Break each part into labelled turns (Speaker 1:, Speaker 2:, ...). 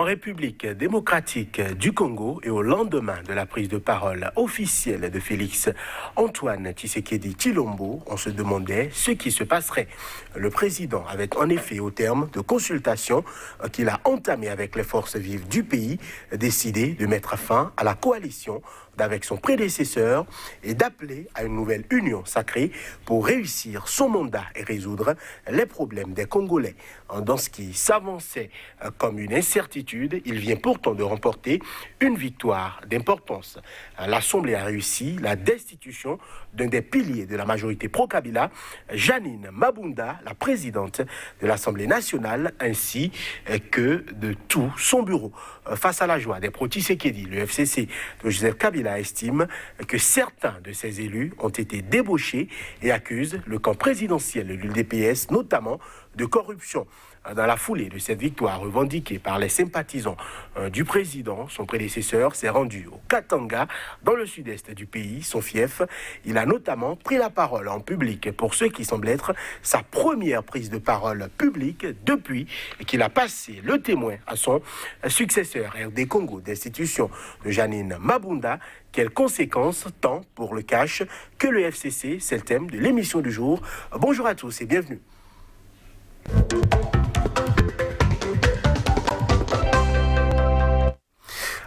Speaker 1: En République démocratique du Congo et au lendemain de la prise de parole officielle de Félix Antoine Tshisekedi Tshilombo, on se demandait ce qui se passerait. Le président avait en effet, au terme de consultations qu'il a entamées avec les forces vives du pays, décidé de mettre fin à la coalition avec son prédécesseur et d'appeler à une nouvelle union sacrée pour réussir son mandat et résoudre les problèmes des Congolais. Dans ce qui s'avançait comme une incertitude, il vient pourtant de remporter une victoire d'importance. L'Assemblée a réussi la destitution d'un des piliers de la majorité pro-Kabila, Janine Mabunda, la présidente de l'Assemblée nationale, ainsi que de tout son bureau. Face à la joie des pro-Tshisekedi, le FCC de Joseph Kabila estime que certains de ses élus ont été débauchés et accuse le camp présidentiel de l'UDPS, notamment de corruption. Dans la foulée de cette victoire revendiquée par les sympathisants du président, son prédécesseur s'est rendu au Katanga, dans le sud-est du pays, son fief. Il a notamment pris la parole en public pour ce qui semble être sa première prise de parole publique depuis qu'il a passé le témoin à son successeur RD Congo, destitution de Janine Mabunda. Quelles conséquences tant pour le cash que le FCC? C'est le thème de l'émission du jour. Bonjour à tous et bienvenue.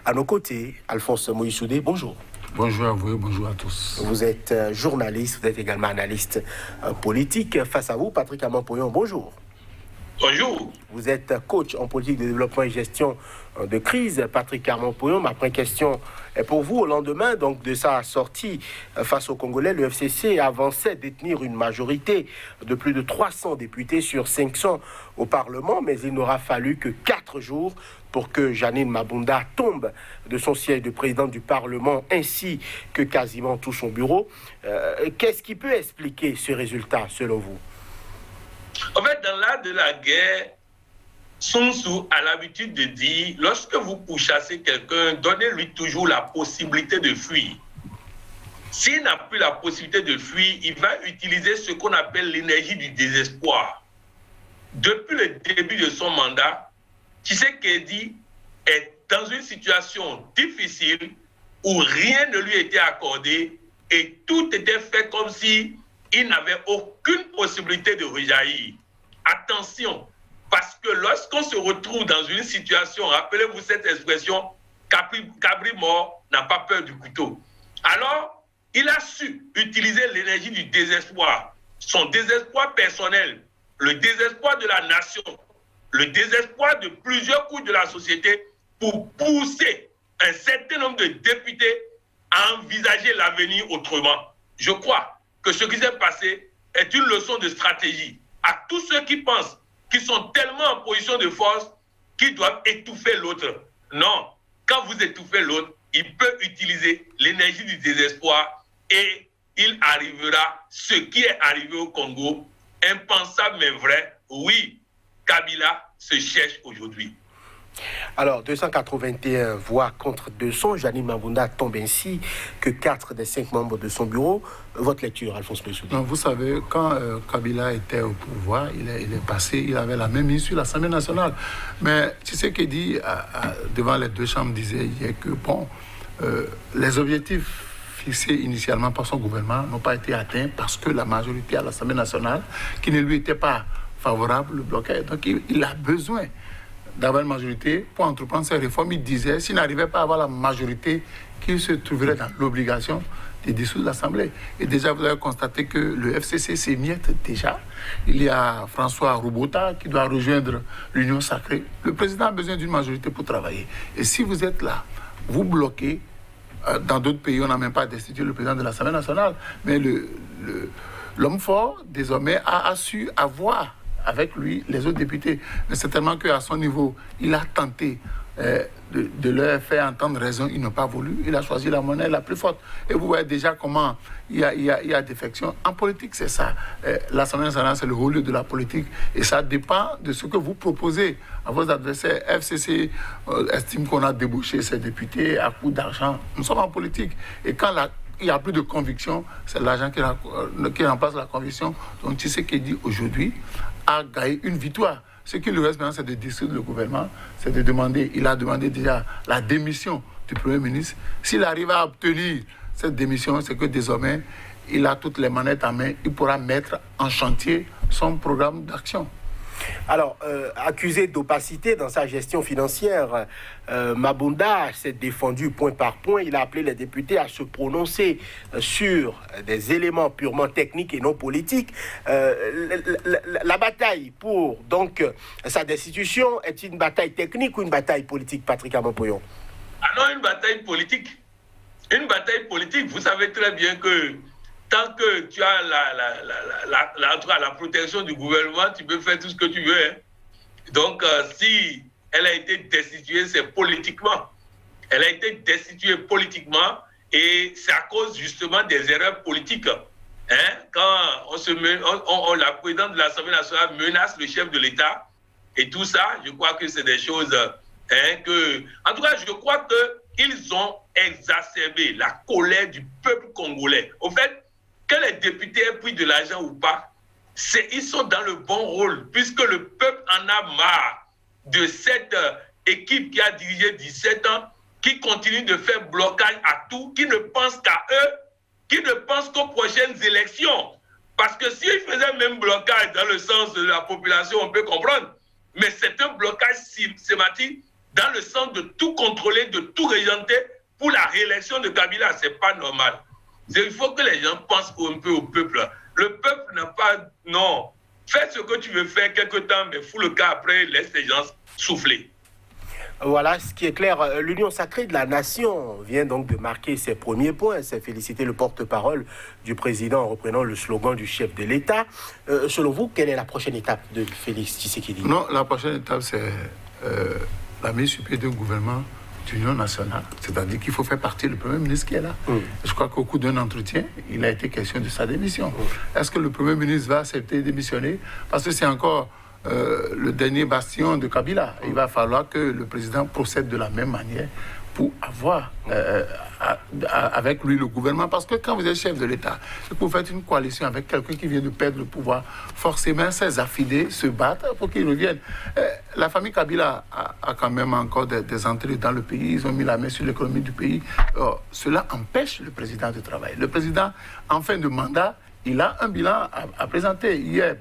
Speaker 1: À nos côtés, Alphonse Moïsoudé, bonjour.
Speaker 2: Bonjour à vous et bonjour à tous.
Speaker 1: Vous êtes journaliste, vous êtes également analyste politique. Face à vous, Patrick Amampoyon, bonjour.
Speaker 3: Bonjour.
Speaker 1: Vous êtes coach en politique de développement et gestion de crise. Patrick Amampoyon, ma première question est pour vous. Au lendemain donc, de sa sortie face aux Congolais, le FCC avançait détenir une majorité de plus de 300 députés sur 500 au Parlement, mais il n'aura fallu que 4 jours pour que Janine Mabunda tombe de son siège de président du Parlement, ainsi que quasiment tout son bureau. Qu'est-ce qui peut expliquer ce résultat, selon vous?
Speaker 3: En fait, dans l'art de la guerre, Sun Tzu a l'habitude de dire, lorsque vous pourchassez quelqu'un, donnez-lui toujours la possibilité de fuir. S'il n'a plus la possibilité de fuir, il va utiliser ce qu'on appelle l'énergie du désespoir. Depuis le début de son mandat, Tshisekedi est dans une situation difficile où rien ne lui était accordé et tout était fait comme si il n'avait aucune possibilité de rejaillir. Attention, parce que lorsqu'on se retrouve dans une situation, rappelez-vous cette expression, cabri mort n'a pas peur du couteau. Alors, il a su utiliser l'énergie du désespoir, son désespoir personnel, le désespoir de la nation, le désespoir de plusieurs couches de la société pour pousser un certain nombre de députés à envisager l'avenir autrement. Je crois que ce qui s'est passé est une leçon de stratégie à tous ceux qui pensent qu'ils sont tellement en position de force qu'ils doivent étouffer l'autre. Non, quand vous étouffez l'autre, il peut utiliser l'énergie du désespoir et il arrivera ce qui est arrivé au Congo, impensable mais vrai. Oui, Kabila se cherche aujourd'hui.
Speaker 1: Alors, 281 voix contre 200. Janine Mabunda tombe ainsi que 4 des 5 membres de son bureau. Votre lecture, Alphonse Moïsoudé.
Speaker 2: Vous savez, quand Kabila était au pouvoir, il est passé, il avait la même issue, l'Assemblée nationale. Mais Tshisekedi, devant les deux chambres, disait hier que les objectifs fixés initialement par son gouvernement n'ont pas été atteints parce que la majorité à l'Assemblée nationale, qui ne lui était pas favorable, le bloquait. Donc, il a besoin d'avoir une majorité pour entreprendre ces réformes. Il disait, s'il n'arrivait pas à avoir la majorité, qu'il se trouverait dans l'obligation de dissoudre l'Assemblée. Et déjà, vous avez constaté que le FCC s'émiette déjà. Il y a François Roubota qui doit rejoindre l'Union sacrée. Le président a besoin d'une majorité pour travailler. Et si vous êtes là, vous bloquez, dans d'autres pays, on n'a même pas destitué le président de l'Assemblée nationale, mais l'homme fort, désormais, a su avoir avec lui les autres députés. Mais c'est tellement qu'à son niveau, il a tenté de leur faire entendre raison. Ils n'ont pas voulu. Il a choisi la monnaie la plus forte. Et vous voyez déjà comment il y a défection. En politique, c'est ça. L'Assemblée nationale, c'est le haut lieu de la politique. Et ça dépend de ce que vous proposez à vos adversaires. FCC estime qu'on a débouché ces députés à coup d'argent. Nous sommes en politique. Et quand il n'y a plus de conviction, c'est l'argent qui remplace la conviction. Donc, tu sais qu'il dit aujourd'hui, a gagné une victoire. Ce qui lui reste maintenant, c'est de dissoudre le gouvernement, c'est de demander, il a demandé déjà la démission du Premier ministre. S'il arrive à obtenir cette démission, c'est que désormais, il a toutes les manettes en main, il pourra mettre en chantier son programme d'action.
Speaker 1: Alors, accusé d'opacité dans sa gestion financière, Mabunda s'est défendu point par point. Il a appelé les députés à se prononcer sur des éléments purement techniques et non politiques. La bataille pour donc sa destitution est une bataille technique ou une bataille politique, Patrick Amopoyon?
Speaker 3: Ah non, une bataille politique. Une bataille politique, vous savez très bien que tant que tu as la protection du gouvernement, tu peux faire tout ce que tu veux. Hein. Donc, si elle a été destituée, c'est politiquement. Elle a été destituée politiquement et c'est à cause justement des erreurs politiques. Hein? Quand la présidente de l'Assemblée nationale menace le chef de l'État et tout ça, je crois que c'est des choses que... En tout cas, je crois qu'ils ont exacerbé la colère du peuple congolais. Au fait, que les députés aient pris de l'argent ou pas, ils sont dans le bon rôle, puisque le peuple en a marre de cette équipe qui a dirigé 17 ans, qui continue de faire blocage à tout, qui ne pense qu'à eux, qui ne pense qu'aux prochaines élections. Parce que s'ils faisaient même blocage dans le sens de la population, on peut comprendre. Mais c'est un blocage systématique dans le sens de tout contrôler, de tout régenter pour la réélection de Kabila. Ce n'est pas normal. Il faut que les gens pensent un peu au peuple. Le peuple n'a pas... Non. Fais ce que tu veux faire quelque temps, mais fous le cas après, laisse les gens souffler.
Speaker 1: Voilà ce qui est clair. L'Union sacrée de la nation vient donc de marquer ses premiers points. C'est féliciter le porte-parole du président en reprenant le slogan du chef de l'État. Selon vous, quelle est la prochaine étape de Félix Tshisekedi?
Speaker 2: Non, la prochaine étape, c'est la mise sur pied d'un gouvernement d'union nationale. C'est-à-dire qu'il faut faire partie du Premier ministre qui est là. Je crois qu'au cours d'un entretien, il a été question de sa démission. Est-ce que le Premier ministre va accepter de démissionner? Parce que c'est encore le dernier bastion de Kabila. Il va falloir que le président procède de la même manière pour avoir avec lui le gouvernement. Parce que quand vous êtes chef de l'État, c'est que vous faites une coalition avec quelqu'un qui vient de perdre le pouvoir. Forcément, ses affidés se battent pour qu'il revienne. La famille Kabila a quand même encore des entrées dans le pays. Ils ont mis la main sur l'économie du pays. Cela empêche le président de travailler. Le président, en fin de mandat, il a un bilan à présenter. Hier,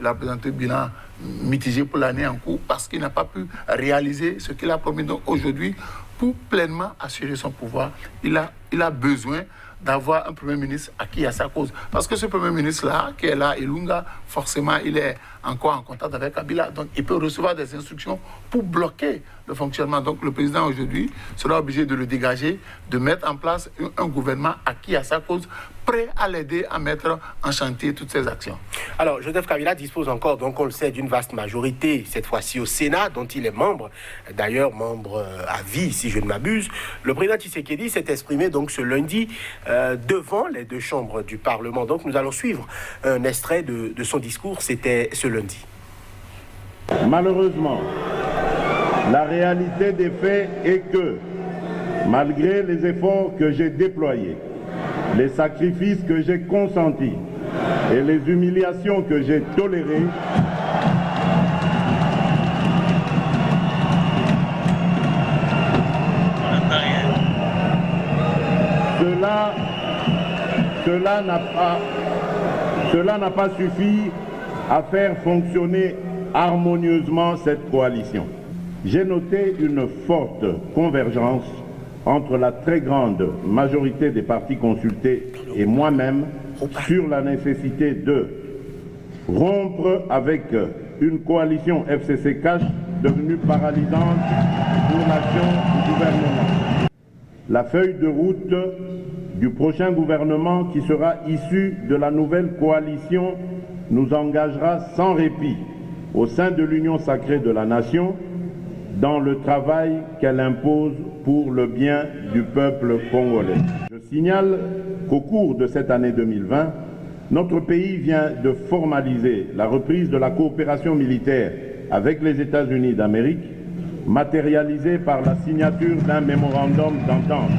Speaker 2: il a présenté un bilan mitigé pour l'année en cours parce qu'il n'a pas pu réaliser ce qu'il a promis. Donc aujourd'hui, pour pleinement assurer son pouvoir, il a besoin d'avoir un Premier ministre à qui il y a sa cause. Parce que ce Premier ministre-là, qui est là, Ilunga, forcément, il est encore en contact avec Kabila. Donc, il peut recevoir des instructions pour bloquer le fonctionnement. Donc, le président, aujourd'hui, sera obligé de le dégager, de mettre en place un gouvernement à qui il y a sa cause, prêt à l'aider à mettre en chantier toutes ses actions.
Speaker 1: Alors, Joseph Kabila dispose encore, donc on le sait, d'une vaste majorité, cette fois-ci au Sénat, dont il est membre, d'ailleurs membre à vie, si je ne m'abuse. Le président Tshisekedi s'est exprimé donc ce lundi devant les deux chambres du Parlement. Donc nous allons suivre un extrait de son discours, c'était ce lundi.
Speaker 4: Malheureusement, la réalité des faits est que, malgré les efforts que j'ai déployés, les sacrifices que j'ai consentis et les humiliations que j'ai tolérées, cela n'a pas suffi à faire fonctionner harmonieusement cette coalition. J'ai noté une forte convergence entre la très grande majorité des partis consultés et moi-même sur la nécessité de rompre avec une coalition FCC cash devenue paralysante pour l'action du gouvernement. La feuille de route du prochain gouvernement qui sera issu de la nouvelle coalition nous engagera sans répit au sein de l'Union sacrée de la nation dans le travail qu'elle impose pour le bien du peuple congolais. Je signale qu'au cours de cette année 2020, notre pays vient de formaliser la reprise de la coopération militaire avec les États-Unis d'Amérique, matérialisée par la signature d'un mémorandum d'entente.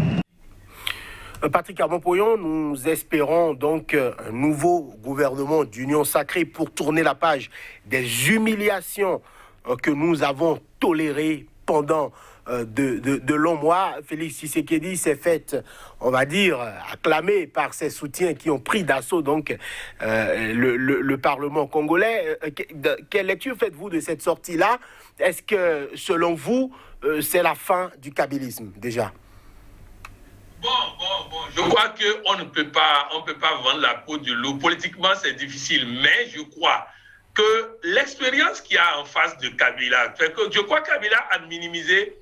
Speaker 1: Patrick Amopoyon, nous espérons donc un nouveau gouvernement d'union sacrée pour tourner la page des humiliations que nous avons toléré pendant de longs mois. Félix Tshisekedi s'est fait, on va dire, acclamé par ses soutiens qui ont pris d'assaut donc le Parlement congolais. Quelle lecture faites-vous de cette sortie-là? Est-ce que, selon vous, c'est la fin du kabylisme, déjà?
Speaker 3: Bon. Je crois qu'on ne peut pas vendre la peau du loup. Politiquement, c'est difficile, mais je crois que l'expérience qu'il y a en face de Kabila, je crois que Kabila a minimisé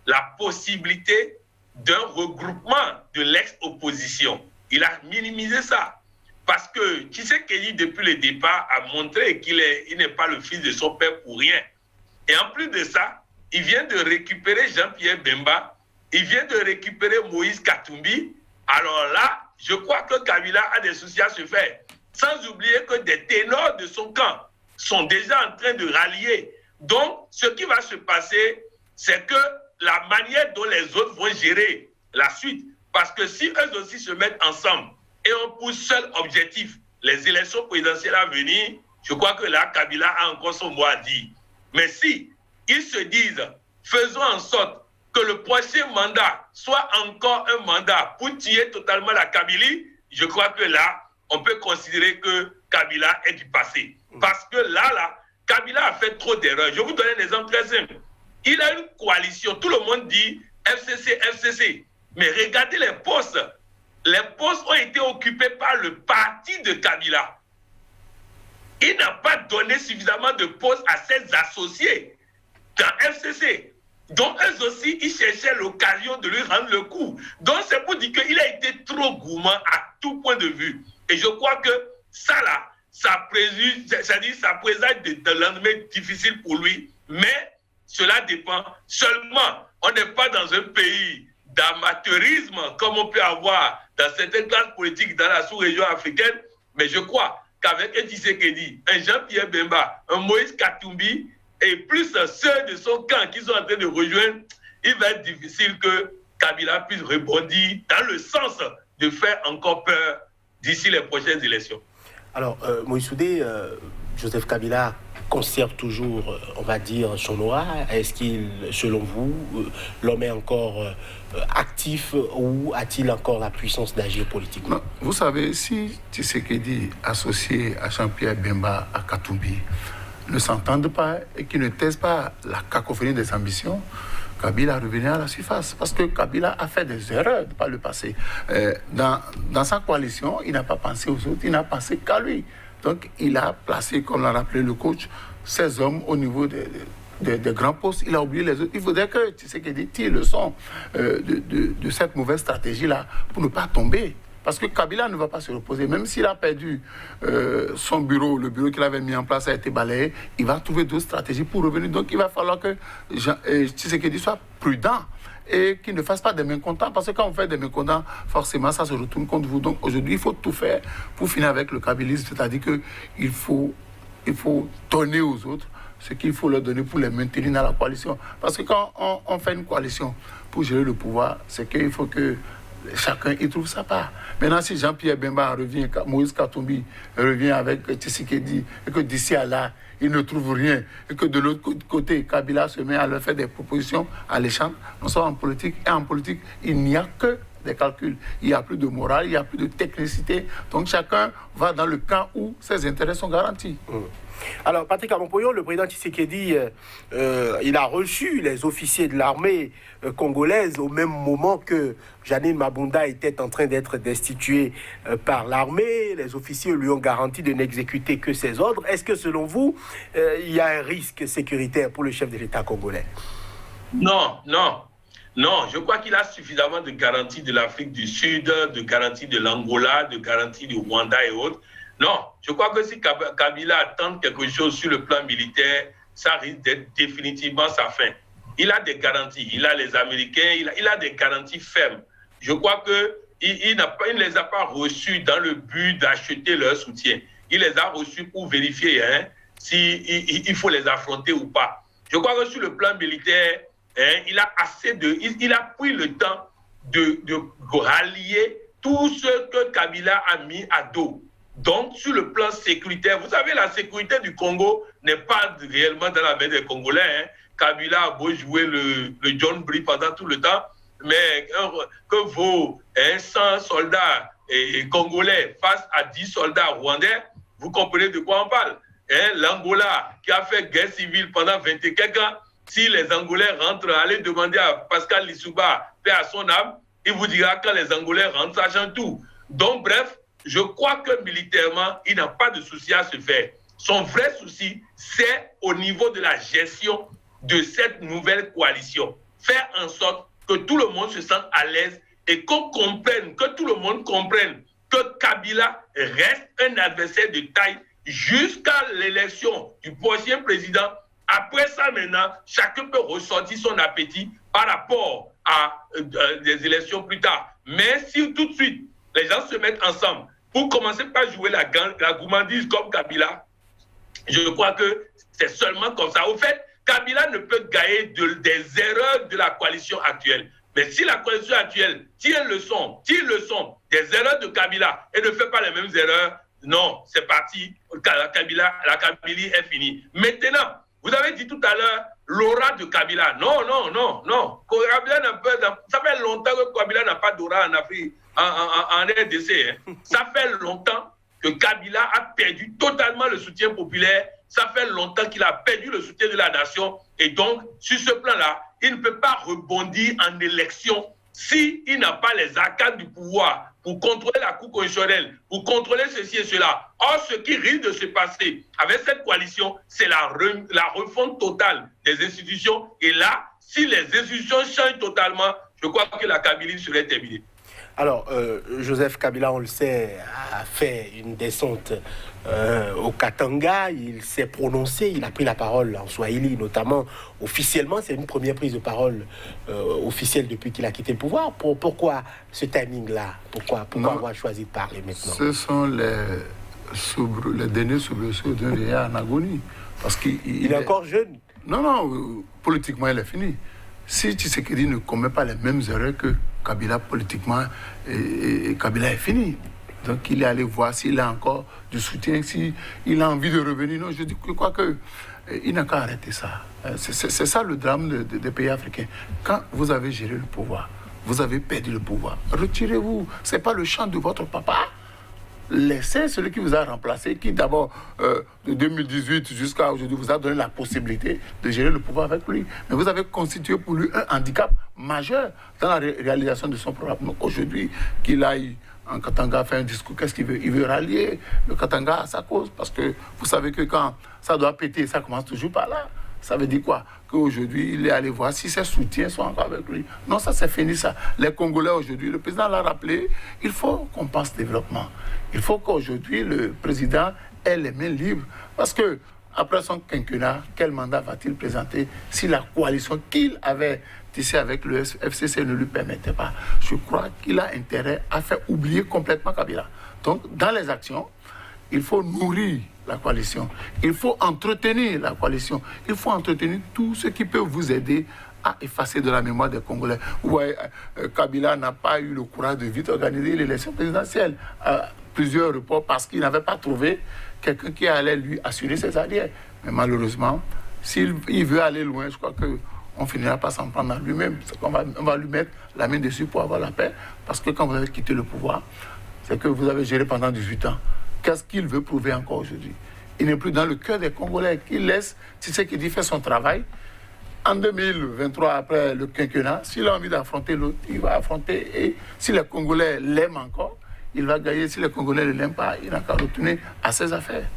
Speaker 3: la possibilité d'un regroupement de l'ex-opposition. Il a minimisé ça. Parce que Tshisekedi, depuis le départ, a montré qu'il n'est pas le fils de son père pour rien. Et en plus de ça, il vient de récupérer Jean-Pierre Bemba, il vient de récupérer Moïse Katumbi. Alors là, je crois que Kabila a des soucis à se faire. Sans oublier que des ténors de son camp sont déjà en train de rallier. Donc, ce qui va se passer, c'est que la manière dont les autres vont gérer la suite, parce que si eux aussi se mettent ensemble et ont pour seul objectif les élections présidentielles à venir, je crois que là, Kabila a encore son mot à dire. Mais si ils se disent, faisons en sorte que le prochain mandat soit encore un mandat pour tuer totalement la Kabylie, je crois que là, on peut considérer que Kabila est du passé. Parce que là, Kabila a fait trop d'erreurs. Je vous donne un exemple très simple. Il a une coalition, tout le monde dit FCC. Mais regardez les postes. Les postes ont été occupés par le parti de Kabila. Il n'a pas donné suffisamment de postes à ses associés dans FCC. Donc, eux aussi, ils cherchaient l'occasion de lui rendre le coup. Donc, c'est pour dire qu'il a été trop gourmand à tout point de vue. Et je crois que ça, là, ça présage de lendemain difficile pour lui. Mais cela dépend. Seulement, on n'est pas dans un pays d'amateurisme comme on peut avoir dans certaines classes politiques dans la sous-région africaine. Mais je crois qu'avec un Tshisekedi, un Jean-Pierre Bemba, un Moïse Katumbi, et plus ceux de son camp qui sont en train de rejoindre, il va être difficile que Kabila puisse rebondir dans le sens de faire encore peur d'ici les prochaines élections.
Speaker 1: Alors, Moïse Soudé, Joseph Kabila conserve toujours, on va dire, son aura. Est-ce qu'il, selon vous, l'homme est encore actif ou a-t-il encore la puissance d'agir politiquement?
Speaker 2: Non, vous savez, si Tshisekedi associé à Jean-Pierre Bemba, à Katumbi, ne s'entendent pas et qui ne taisent pas la cacophonie des ambitions, Kabila revenait à la surface. Parce que Kabila a fait des erreurs par le passé. Dans sa coalition, il n'a pas pensé aux autres, il n'a pensé qu'à lui. Donc, il a placé, comme l'a rappelé le coach, ses hommes au niveau des grands postes. Il a oublié les autres. Il faudrait que Tshisekedi tire le son de cette mauvaise stratégie-là pour ne pas tomber. Parce que Kabila ne va pas se reposer. Même s'il a perdu son bureau, le bureau qu'il avait mis en place a été balayé, il va trouver d'autres stratégies pour revenir. Donc il va falloir que Tshisekedi soit prudent et qu'il ne fasse pas des mécontents. Parce que quand on fait des mécontents, forcément, ça se retourne contre vous. Donc aujourd'hui, il faut tout faire pour finir avec le kabylisme. C'est-à-dire qu'il faut donner aux autres ce qu'il faut leur donner pour les maintenir dans la coalition. Parce que quand on fait une coalition pour gérer le pouvoir, c'est qu'il faut que chacun y trouve sa part. Maintenant, si Jean-Pierre Bemba revient, Moïse Katumbi revient avec Tshisekedi, et que d'ici à là, il ne trouve rien, et que de l'autre côté, Kabila se met à leur faire des propositions alléchantes, nous sommes en politique, et en politique, il n'y a que des calculs. Il n'y a plus de morale, il n'y a plus de technicité. Donc chacun va dans le camp où ses intérêts sont garantis.
Speaker 1: Alors, Patrick Amampoyo, le président Tshisekedi, il a reçu les officiers de l'armée congolaise au même moment que Janine Mabunda était en train d'être destituée par l'armée. Les officiers lui ont garanti de n'exécuter que ses ordres. Est-ce que, selon vous, il y a un risque sécuritaire pour le chef de l'État congolais?
Speaker 3: Non. Je crois qu'il a suffisamment de garanties de l'Afrique du Sud, de garanties de l'Angola, de garanties du Rwanda et autres. Non, je crois que si Kabila tente quelque chose sur le plan militaire, ça risque d'être définitivement sa fin. Il a des garanties, il a les Américains, il a des garanties fermes. Je crois qu'il ne les a pas reçus dans le but d'acheter leur soutien. Il les a reçus pour vérifier s'il faut les affronter ou pas. Je crois que sur le plan militaire, il a pris le temps de rallier tout ce que Kabila a mis à dos. Donc, sur le plan sécuritaire, vous savez, la sécurité du Congo n'est pas réellement dans la main des Congolais. Hein. Kabila a beau jouer le John Brie pendant tout le temps, mais que vos 100 soldats congolais face à 10 soldats rwandais, vous comprenez de quoi on parle. Hein, l'Angola, qui a fait guerre civile pendant 20 et quelques ans, si les Angolais rentrent, allez demander à Pascal Lissouba, paix à son âme, il vous dira quand les Angolais rentrent, ça change tout. Donc, bref, je crois que militairement, il n'a pas de souci à se faire. Son vrai souci, c'est au niveau de la gestion de cette nouvelle coalition. Faire en sorte que tout le monde se sente à l'aise et qu'on comprenne, que tout le monde comprenne que Kabila reste un adversaire de taille jusqu'à l'élection du prochain président. Après ça, maintenant, chacun peut ressortir son appétit par rapport à des élections plus tard. Mais si tout de suite, les gens se mettent ensemble pour commencer par jouer la gourmandise comme Kabila, je crois que c'est seulement comme ça. Au fait, Kabila ne peut gagner des erreurs de la coalition actuelle. Mais si la coalition actuelle tire le son des erreurs de Kabila et ne fait pas les mêmes erreurs, non, c'est parti. La Kabylie est finie. Maintenant, vous avez dit tout à l'heure l'aura de Kabila. Non. Kabila ça fait longtemps que Kabila n'a pas d'aura en Afrique, en RDC. Hein. Ça fait longtemps que Kabila a perdu totalement le soutien populaire. Ça fait longtemps qu'il a perdu le soutien de la nation. Et donc, sur ce plan-là, il ne peut pas rebondir en élection s'il n'a pas les arcanes du pouvoir pour contrôler la Cour constitutionnelle, pour contrôler ceci et cela. Or, ce qui risque de se passer avec cette coalition, c'est la refonte totale des institutions. Et là, si les institutions changent totalement, je crois que la Kabylie serait terminée.
Speaker 1: Alors, Joseph Kabila, on le sait, a fait une descente au Katanga. Il s'est prononcé, il a pris la parole en Swahili, notamment officiellement. C'est une première prise de parole officielle depuis qu'il a quitté le pouvoir. Pourquoi ce timing-là? Pourquoi avoir choisi de parler maintenant?
Speaker 2: Ce sont les derniers soubresauts d'un vieillard en agonie. Parce qu'il
Speaker 1: est encore jeune.
Speaker 2: Non, politiquement, il est fini. Si Tshisekedi ne commet pas les mêmes erreurs que Kabila politiquement, et Kabila est fini. Donc il est allé voir s'il a encore du soutien, s'il a envie de revenir. Non, je crois qu'il n'a qu'à arrêter ça. C'est ça le drame des pays africains. Quand vous avez géré le pouvoir, vous avez perdu le pouvoir. Retirez-vous. Ce n'est pas le champ de votre papa. Laissez celui qui vous a remplacé, qui d'abord, de 2018 jusqu'à aujourd'hui, vous a donné la possibilité de gérer le pouvoir avec lui. Mais vous avez constitué pour lui un handicap majeur dans la réalisation de son programme. Donc aujourd'hui, qu'il aille en Katanga faire un discours, qu'est-ce qu'il veut? Il veut rallier le Katanga à sa cause. Parce que vous savez que quand ça doit péter, ça commence toujours par là. Ça veut dire quoi? Qu'aujourd'hui, il est allé voir si ses soutiens sont encore avec lui. Non, ça c'est fini ça. Les Congolais aujourd'hui, le président l'a rappelé, il faut qu'on pense développement. Il faut qu'aujourd'hui, le président ait les mains libres. Parce que après son quinquennat, quel mandat va-t-il présenter si la coalition qu'il avait tissée avec le FCC ne lui permettait pas? Je crois qu'il a intérêt à faire oublier complètement Kabila. Donc, dans les actions, il faut nourrir la coalition. Il faut entretenir la coalition. Il faut entretenir tout ce qui peut vous aider à effacer de la mémoire des Congolais. Vous voyez, Kabila n'a pas eu le courage de vite organiser l'élection présidentielle à plusieurs reports parce qu'il n'avait pas trouvé quelqu'un qui allait lui assurer ses alliés. Mais malheureusement, s'il veut aller loin, je crois qu'on finira par s'en prendre à lui-même. On va lui mettre la main dessus pour avoir la paix. Parce que quand vous avez quitté le pouvoir, c'est que vous avez géré pendant 18 ans. Qu'est-ce qu'il veut prouver encore aujourd'hui? Il n'est plus dans le cœur des Congolais. Il laisse Tshisekedi faire son travail. En 2023, après le quinquennat, s'il a envie d'affronter l'autre, il va affronter. Et si les Congolais l'aiment encore, il va gagner. Si les Congolais ne l'aiment pas, il n'a qu'à retourner à ses affaires.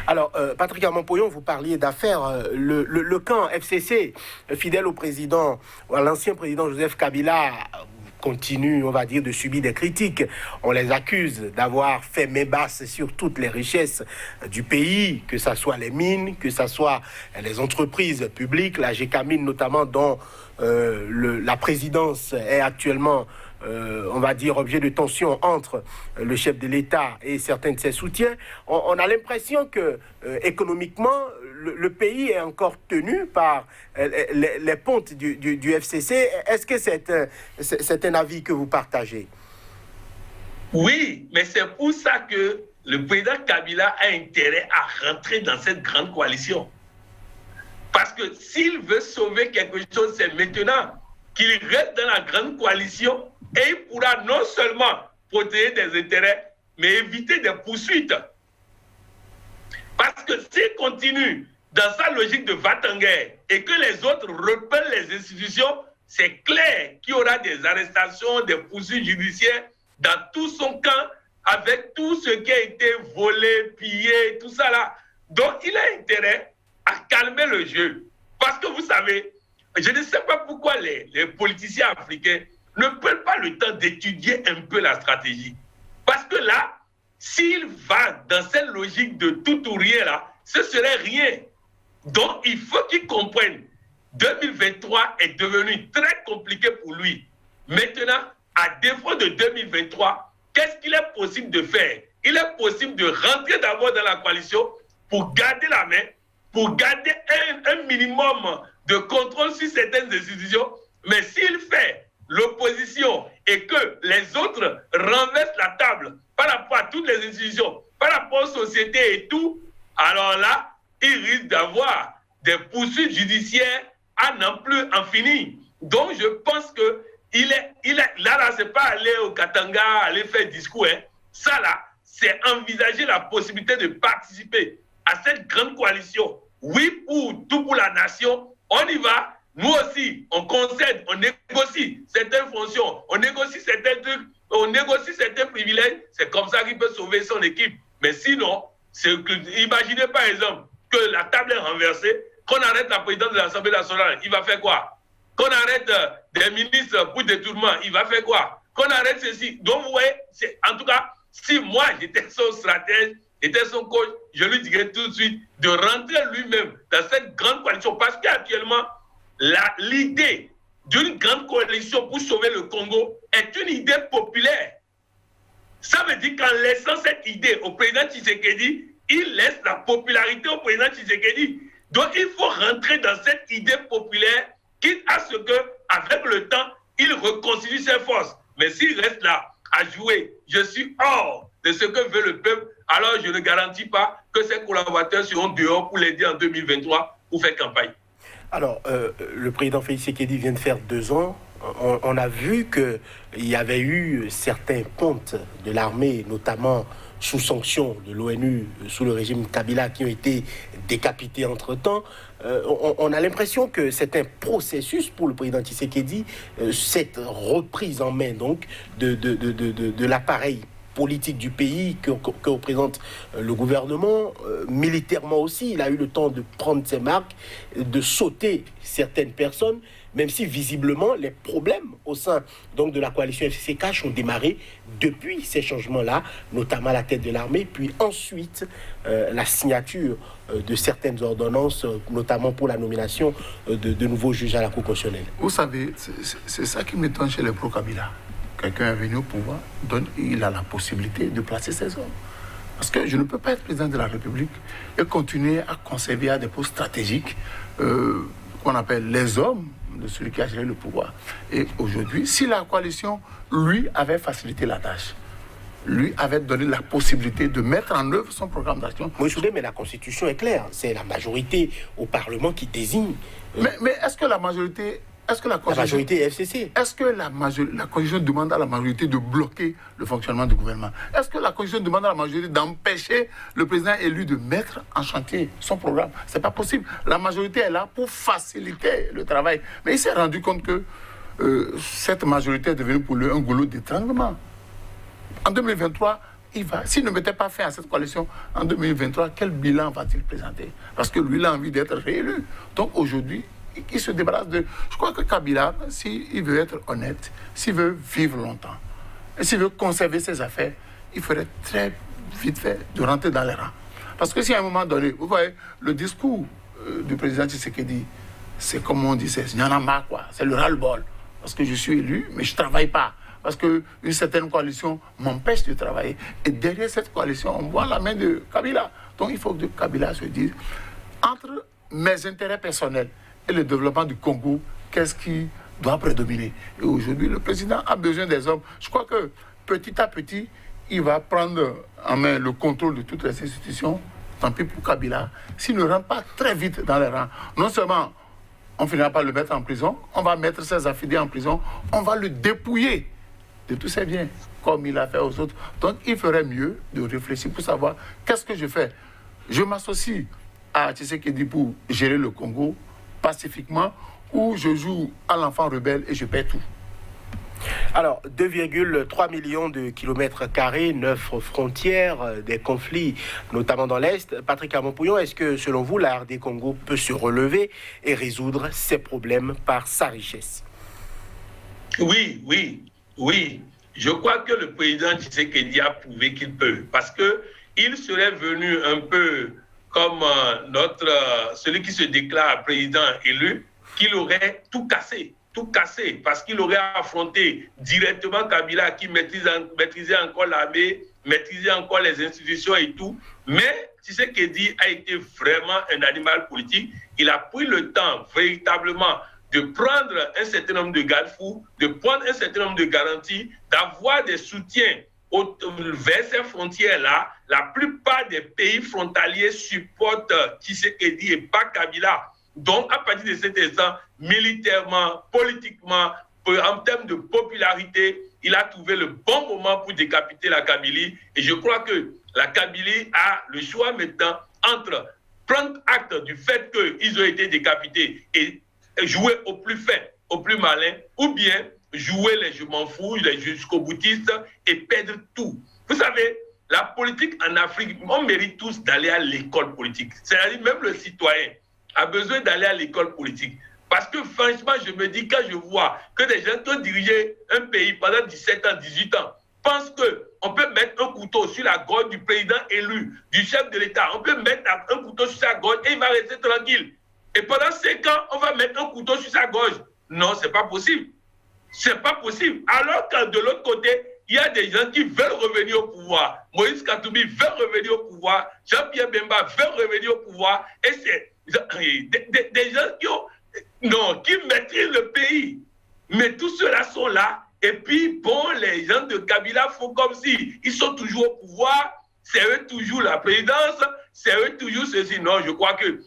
Speaker 1: Alors, Patrick Armand-Pouillon, vous parliez d'affaires. Le camp FCC, fidèle au président, à l'ancien président Joseph Kabila, continue, on va dire, de subir des critiques. On les accuse d'avoir fait main basse sur toutes les richesses du pays, que ce soit les mines, que ce soit les entreprises publiques, la GECAMINE notamment, dont la présidence est actuellement, on va dire, objet de tension entre le chef de l'État et certains de ses soutiens. On a l'impression que, économiquement, le pays est encore tenu par les pontes du FCC. Est-ce que c'est un avis que vous partagez?
Speaker 3: Oui, mais c'est pour ça que le président Kabila a intérêt à rentrer dans cette grande coalition. Parce que s'il veut sauver quelque chose, c'est maintenant qu'il reste dans la grande coalition et il pourra non seulement protéger des intérêts, mais éviter des poursuites. Parce que s'il continue dans sa logique de va-t-en-guerre et que les autres repellent les institutions, c'est clair qu'il y aura des arrestations, des poursuites judiciaires dans tout son camp, avec tout ce qui a été volé, pillé, tout ça là. Donc, il a intérêt à calmer le jeu. Parce que vous savez, je ne sais pas pourquoi les politiciens africains ne prennent pas le temps d'étudier un peu la stratégie. Parce que là, s'il va dans cette logique de tout ou rien là, ce serait rien. Donc, il faut qu'il comprenne. 2023 est devenu très compliqué pour lui. Maintenant, à défaut de 2023, qu'est-ce qu'il est possible de faire? Il est possible de rentrer d'abord dans la coalition pour garder la main, pour garder un minimum de contrôle sur certaines institutions. Mais s'il fait l'opposition et que les autres renversent la table par rapport à toutes les institutions, par rapport aux sociétés et tout, alors là, il risque d'avoir des poursuites judiciaires à n'en plus en finir. Donc, je pense que là, c'est pas aller au Katanga, aller faire discours. Hein. Ça, là, c'est envisager la possibilité de participer à cette grande coalition. Oui, tout pour la nation, on y va. Nous aussi, on concède, on négocie certaines fonctions, on négocie certains trucs, on négocie certains privilèges. C'est comme ça qu'il peut sauver son équipe. Mais sinon, imaginez par exemple que la table est renversée, qu'on arrête la présidente de l'Assemblée nationale, il va faire quoi? Qu'on arrête des ministres pour détournement, il va faire quoi? Qu'on arrête ceci. Donc, vous voyez, en tout cas, si moi, j'étais son stratège, j'étais son coach, je lui dirais tout de suite de rentrer lui-même dans cette grande coalition. Parce qu'actuellement, l'idée d'une grande coalition pour sauver le Congo est une idée populaire. Ça veut dire qu'en laissant cette idée au président Tshisekedi, il laisse la popularité au président Tshisekedi. Donc, il faut rentrer dans cette idée populaire, quitte à ce qu'avec le temps, il reconstitue ses forces. Mais s'il reste là à jouer, je suis hors de ce que veut le peuple, alors je ne garantis pas que ses collaborateurs seront dehors pour l'aider en 2023 pour faire campagne.
Speaker 1: Alors, le président Félix Tshisekedi vient de faire 2 ans. On a vu qu'il y avait eu certains pontes de l'armée, notamment sous sanction de l'ONU, sous le régime Kabila, qui ont été décapités entre-temps. On a l'impression que c'est un processus pour le président Tshisekedi, cette reprise en main donc de l'appareil politique du pays que représente le gouvernement. Militairement aussi, il a eu le temps de prendre ses marques, de sauter certaines personnes, même si visiblement les problèmes au sein donc de la coalition FCC-CACH ont démarré depuis ces changements-là, notamment à la tête de l'armée, puis ensuite la signature de certaines ordonnances, notamment pour la nomination de nouveaux juges à la Cour constitutionnelle.
Speaker 2: Vous savez, c'est ça qui m'étonne chez les pro-Kabila. Quelqu'un est venu au pouvoir, il a la possibilité de placer ses hommes. Parce que je ne peux pas être président de la République et continuer à conserver à des postes stratégiques qu'on appelle les hommes de celui qui a géré le pouvoir. Et aujourd'hui, si la coalition, lui, avait facilité la tâche, lui avait donné la possibilité de mettre en œuvre son programme d'action.
Speaker 1: Mais la Constitution est claire, c'est la majorité au Parlement qui désigne.
Speaker 2: Mais est-ce que la majorité...
Speaker 1: la majorité est FCC.
Speaker 2: Est-ce que la Constitution demande à la majorité de bloquer le fonctionnement du gouvernement? Est-ce que la Constitution demande à la majorité d'empêcher le président élu de mettre en chantier son programme? C'est pas possible. La majorité est là pour faciliter le travail. Mais il s'est rendu compte que cette majorité est devenue pour lui un goulot d'étranglement. En 2023, s'il ne mettait pas fin à cette coalition, en 2023, quel bilan va-t-il présenter? Parce que lui, il a envie d'être réélu. Donc aujourd'hui, il se débarrasse de... Je crois que Kabila, s'il veut être honnête, s'il veut vivre longtemps, et s'il veut conserver ses affaires, il ferait très vite fait de rentrer dans les rangs. Parce que si à un moment donné, vous voyez, le discours du président Tshisekedi, c'est comme on dit, c'est « Nyanama », quoi. C'est le ras-le-bol. Parce que je suis élu, mais je ne travaille pas. Parce qu'une certaine coalition m'empêche de travailler. Et derrière cette coalition, on voit la main de Kabila. Donc il faut que Kabila se dise, entre mes intérêts personnels et le développement du Congo, qu'est-ce qui doit prédominer? Et aujourd'hui, le président a besoin des hommes. Je crois que petit à petit, il va prendre en main le contrôle de toutes les institutions, tant pis pour Kabila, s'il ne rentre pas très vite dans les rangs. Non seulement on finira par le mettre en prison, on va mettre ses affidés en prison, on va le dépouiller de tous ses biens, comme il a fait aux autres. Donc il ferait mieux de réfléchir pour savoir qu'est-ce que je fais. Je m'associe à Tshisekedi pour gérer le Congo pacifiquement, ou je joue à l'enfant rebelle et je paie tout.
Speaker 1: Alors, 2,3 millions de kilomètres carrés, 9 frontières, des conflits, notamment dans l'Est. Patrick Amompouillon, est-ce que, selon vous, la RD Congo peut se relever et résoudre ses problèmes par sa richesse?
Speaker 3: Oui. Je crois que le président Tshisekedi a prouvé qu'il peut. Parce qu'il serait venu un peu comme celui qui se déclare président élu, qu'il aurait tout cassé, parce qu'il aurait affronté directement Kabila qui maîtrisait encore l'armée, maîtrisait encore les institutions et tout. Mais Tshisekedi a été vraiment un animal politique. Il a pris le temps véritablement de prendre un certain nombre de garde-fous, de prendre un certain nombre de garanties, d'avoir des soutiens vers ces frontières-là. La plupart des pays frontaliers supportent Tshisekedi et pas Kabila. Donc, à partir de cet instant, militairement, politiquement, en termes de popularité, il a trouvé le bon moment pour décapiter la Kabylie. Et je crois que la Kabylie a le choix maintenant entre prendre acte du fait qu'ils ont été décapités et jouer au plus fin, au plus malin, ou bien jouer les je m'en fous, les jusqu'au boutistes et perdre tout. Vous savez, la politique en Afrique, on mérite tous d'aller à l'école politique. C'est-à-dire même le citoyen a besoin d'aller à l'école politique. Parce que franchement, je me dis, quand je vois que des gens qui ont dirigé un pays pendant 17 ans, 18 ans, pensent qu'on peut mettre un couteau sur la gorge du président élu, du chef de l'État, on peut mettre un couteau sur sa gorge et il va rester tranquille. Et pendant 5 ans, on va mettre un couteau sur sa gorge. Non, c'est pas possible. C'est pas possible. Alors que de l'autre côté, il y a des gens qui veulent revenir au pouvoir. Moïse Katumbi veut revenir au pouvoir. Jean-Pierre Bemba veut revenir au pouvoir. Et c'est des gens qui maîtrisent le pays. Mais tous ceux-là sont là. Et puis, bon, les gens de Kabila font comme si ils sont toujours au pouvoir. C'est eux toujours la présidence. C'est eux toujours ceci. Non, je crois que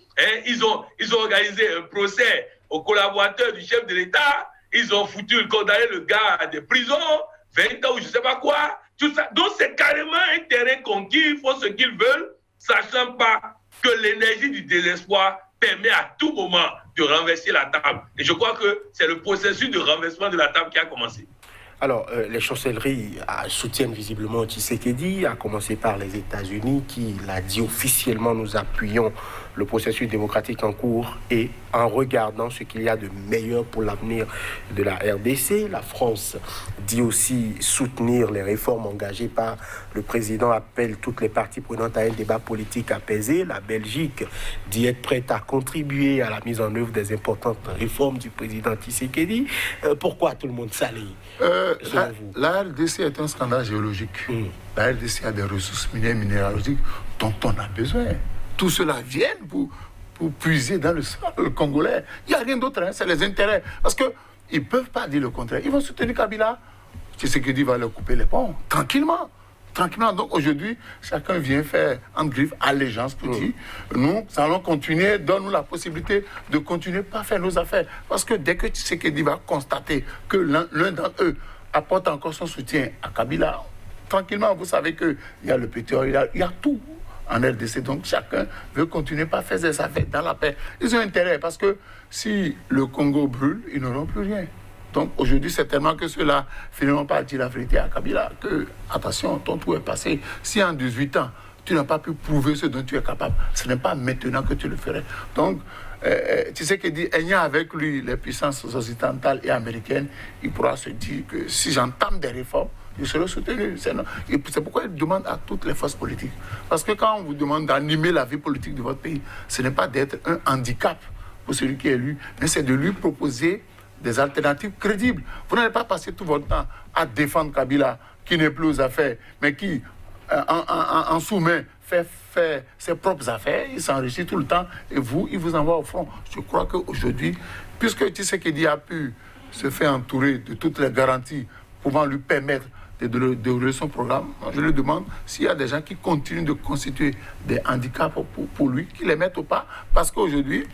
Speaker 3: ils ont organisé un procès aux collaborateurs du chef de l'État. Ils ont condamné le gars à des prisons, 20 ans ou je ne sais pas quoi. Tout ça. Donc, c'est carrément un terrain conquis. Ils font ce qu'ils veulent, sachant pas que l'énergie du désespoir permet à tout moment de renverser la table. Et je crois que c'est le processus de renversement de la table qui a commencé.
Speaker 1: Alors, les chancelleries soutiennent visiblement Tshisekedi, à commencer par les États-Unis, qui l'a dit officiellement, nous appuyons le processus démocratique en cours et en regardant ce qu'il y a de meilleur pour l'avenir de la RDC. La France dit aussi soutenir les réformes engagées par le président, appelle toutes les parties prenantes à un débat politique apaisé. La Belgique dit être prête à contribuer à la mise en œuvre des importantes réformes du président Tshisekedi. Pourquoi tout le monde s'allie?
Speaker 2: La RDC est un scandale géologique. La RDC a des ressources minières, minéralogiques dont on a besoin. Tout cela vient pour puiser dans le sol congolais. Il n'y a rien d'autre, c'est les intérêts. Parce qu'ils ne peuvent pas dire le contraire. Ils vont soutenir Kabila. Tshisekedi va leur couper les ponts, tranquillement. Donc aujourd'hui, chacun vient faire en griffe allégeance pour dire nous allons continuer, donne-nous la possibilité de continuer par faire nos affaires. Parce que dès que Tshisekedi va constater que l'un d'entre eux apporte encore son soutien à Kabila, tranquillement, vous savez qu'il y a le pétrole, il y a tout en RDC. Donc chacun veut continuer par faire ses affaires dans la paix. Ils ont intérêt parce que si le Congo brûle, ils n'auront plus rien. Donc aujourd'hui, c'est tellement que ceux-là finiront par dire la vérité à Kabila que, attention, ton tour est passé. Si en 18 ans, tu n'as pas pu prouver ce dont tu es capable, ce n'est pas maintenant que tu le ferais. Donc, tu sais qu'il dit, ayant avec lui les puissances occidentales et américaines, il pourra se dire que si j'entame des réformes, je serai soutenu. C'est pourquoi il demande à toutes les forces politiques. Parce que quand on vous demande d'animer la vie politique de votre pays, ce n'est pas d'être un handicap pour celui qui est élu, mais c'est de lui proposer des alternatives crédibles. Vous n'allez pas passer tout votre temps à défendre Kabila, qui n'est plus aux affaires, mais qui, en sous-main, fait ses propres affaires, il s'enrichit tout le temps, et vous, il vous envoie au front. Je crois qu'aujourd'hui, puisque Tshisekedi a pu se faire entourer de toutes les garanties pouvant lui permettre de dérouler son programme. Je lui demande s'il y a des gens qui continuent de constituer des handicaps pour lui, qu'ils les mettent ou pas. Parce qu'aujourd'hui,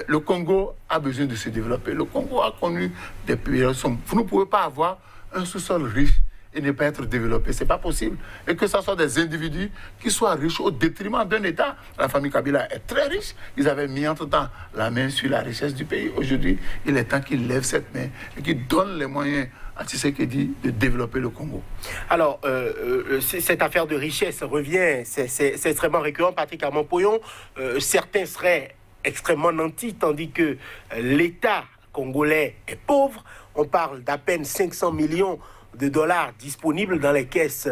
Speaker 2: le Congo a besoin de se développer. Le Congo a connu des périodes sombres. Vous ne pouvez pas avoir un sous-sol riche et ne pas être développé. Ce n'est pas possible. Et que ce soit des individus qui soient riches au détriment d'un État. La famille Kabila est très riche. Ils avaient mis entre-temps la main sur la richesse du pays. Aujourd'hui, il est temps qu'ils lèvent cette main et qu'ils donnent les moyens à Tshisekedi de développer le Congo.
Speaker 1: Alors, cette affaire de richesse revient, c'est extrêmement récurrent. Patrick Armand-Poyon, certains seraient extrêmement nantis, tandis que l'État congolais est pauvre. On parle d'à peine 500 millions de dollars disponibles dans les caisses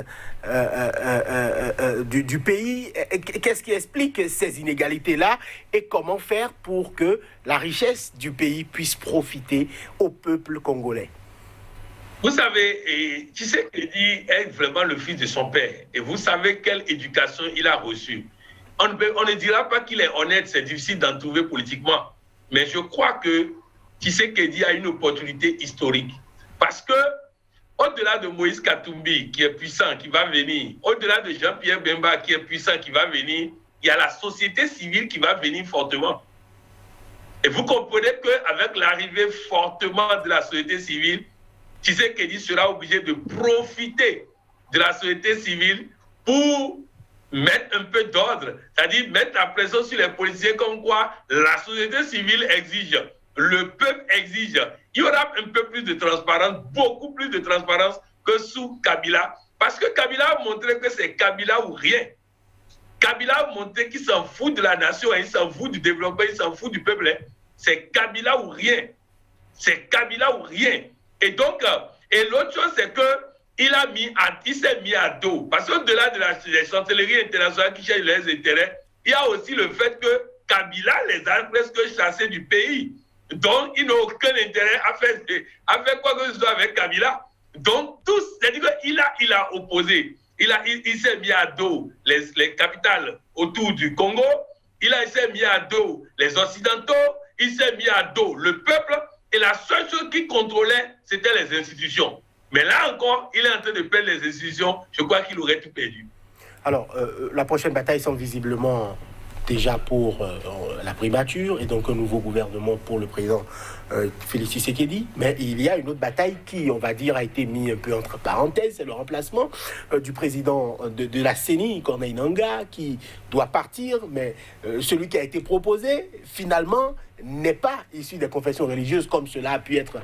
Speaker 1: du pays. Qu'est-ce qui explique ces inégalités-là et comment faire pour que la richesse du pays puisse profiter au peuple congolais?
Speaker 3: Vous savez, Tshisekedi est vraiment le fils de son père. Et vous savez quelle éducation il a reçue. On ne dira pas qu'il est honnête, c'est difficile d'en trouver politiquement. Mais je crois que Tshisekedi a une opportunité historique. Parce que au-delà de Moïse Katumbi, qui est puissant, qui va venir, au-delà de Jean-Pierre Bemba, qui est puissant, qui va venir, il y a la société civile qui va venir fortement. Et vous comprenez qu'avec l'arrivée fortement de la société civile, Tshisekedi sera obligé de profiter de la société civile pour mettre un peu d'ordre, c'est-à-dire mettre la pression sur les politiciens comme quoi la société civile exige, le peuple exige. Il y aura un peu plus de transparence, beaucoup plus de transparence que sous Kabila, parce que Kabila a montré que c'est Kabila ou rien. Kabila a montré qu'il s'en fout de la nation, il s'en fout du développement, il s'en fout du peuple. C'est Kabila ou rien. C'est Kabila ou rien. Et donc, et l'autre chose, c'est qu'il s'est mis à dos. Parce qu'au-delà de la chancellerie internationale qui cherche les intérêts, il y a aussi le fait que Kabila les a presque chassés du pays. Donc, ils n'ont aucun intérêt à faire quoi que ce soit avec Kabila. Donc, tous, c'est-à-dire qu'il a opposé. Il s'est mis à dos les capitales autour du Congo. Il s'est mis à dos les Occidentaux. Il s'est mis à dos le peuple. Et la seule chose qu'il contrôlait, c'était les institutions. Mais là encore, il est en train de perdre les institutions. Je crois qu'il aurait tout perdu.
Speaker 1: Alors, la prochaine bataille semble visiblement déjà pour la primature et donc un nouveau gouvernement pour le président Félix Tshisekedi. Mais il y a une autre bataille qui, on va dire, a été mise un peu entre parenthèses. C'est le remplacement du président de la CENI, Corneille Nangaa, qui doit partir. Mais celui qui a été proposé, finalement, n'est pas issu des confessions religieuses comme cela a pu être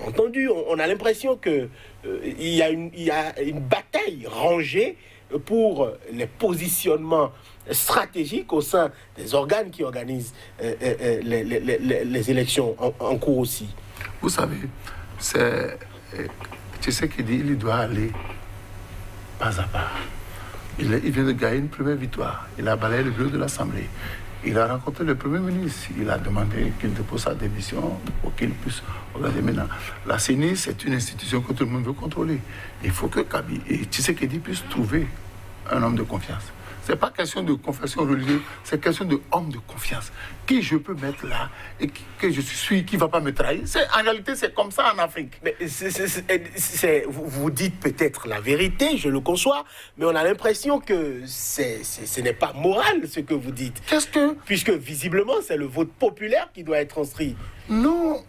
Speaker 1: entendu. On a l'impression qu'il y a une bataille rangée pour les positionnements stratégiques au sein des organes qui organisent les élections en cours aussi.
Speaker 2: Vous savez, tu sais qu'il dit il doit aller pas à pas. Il vient de gagner une première victoire. Il a balayé le bureau de l'Assemblée. Il a rencontré le Premier ministre. Il a demandé qu'il dépose sa démission pour qu'il puisse regarder maintenant. La CENI, c'est une institution que tout le monde veut contrôler. Il faut que Tshisekedi puisse trouver un homme de confiance. Ce n'est pas question de confession religieuse, c'est question d'homme de confiance. Qui je peux mettre là et que je suis, qui ne va pas me trahir. En réalité, c'est comme ça en Afrique.
Speaker 1: Mais vous dites peut-être la vérité, je le conçois, mais on a l'impression que ce n'est pas moral ce que vous dites. Puisque visiblement, c'est le vote populaire qui doit être inscrit.
Speaker 2: Non.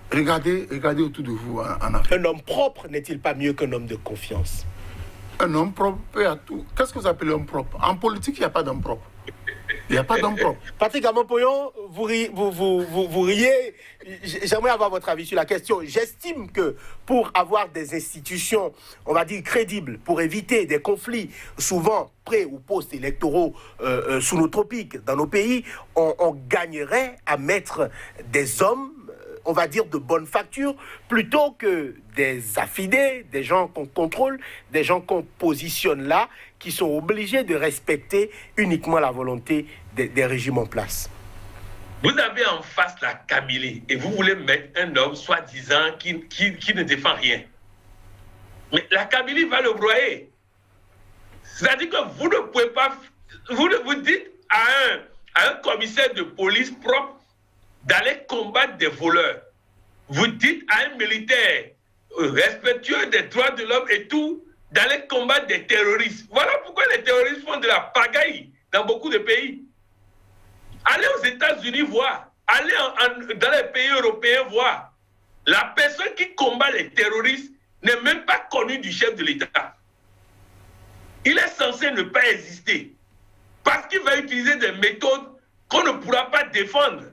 Speaker 2: Regardez autour de vous en Afrique.
Speaker 1: Un homme propre n'est-il pas mieux qu'un homme de confiance?
Speaker 2: Un homme propre peut à tout. Qu'est-ce que vous appelez homme propre? En politique, il n'y a pas d'homme propre. Il n'y a pas d'homme propre.
Speaker 1: Patrick Armand-Poyon, vous riez. J'aimerais avoir votre avis sur la question. J'estime que pour avoir des institutions, on va dire, crédibles, pour éviter des conflits souvent pré- ou post-électoraux sous nos tropiques dans nos pays, on gagnerait à mettre des hommes, on va dire, de bonne facture, plutôt que des affidés, des gens qu'on contrôle, des gens qu'on positionne là, qui sont obligés de respecter uniquement la volonté des régimes en place.
Speaker 3: Vous avez en face la Kabylie et vous voulez mettre un homme soi-disant qui ne défend rien. Mais la Kabylie va le broyer. C'est-à-dire que vous ne pouvez pas... Vous dites à un commissaire de police propre d'aller combattre des voleurs. Vous dites à un militaire respectueux des droits de l'homme et tout, d'aller combattre des terroristes. Voilà pourquoi les terroristes font de la pagaille dans beaucoup de pays. Allez aux États-Unis voir, allez dans les pays européens voir. La personne qui combat les terroristes n'est même pas connue du chef de l'État. Il est censé ne pas exister parce qu'il va utiliser des méthodes qu'on ne pourra pas défendre.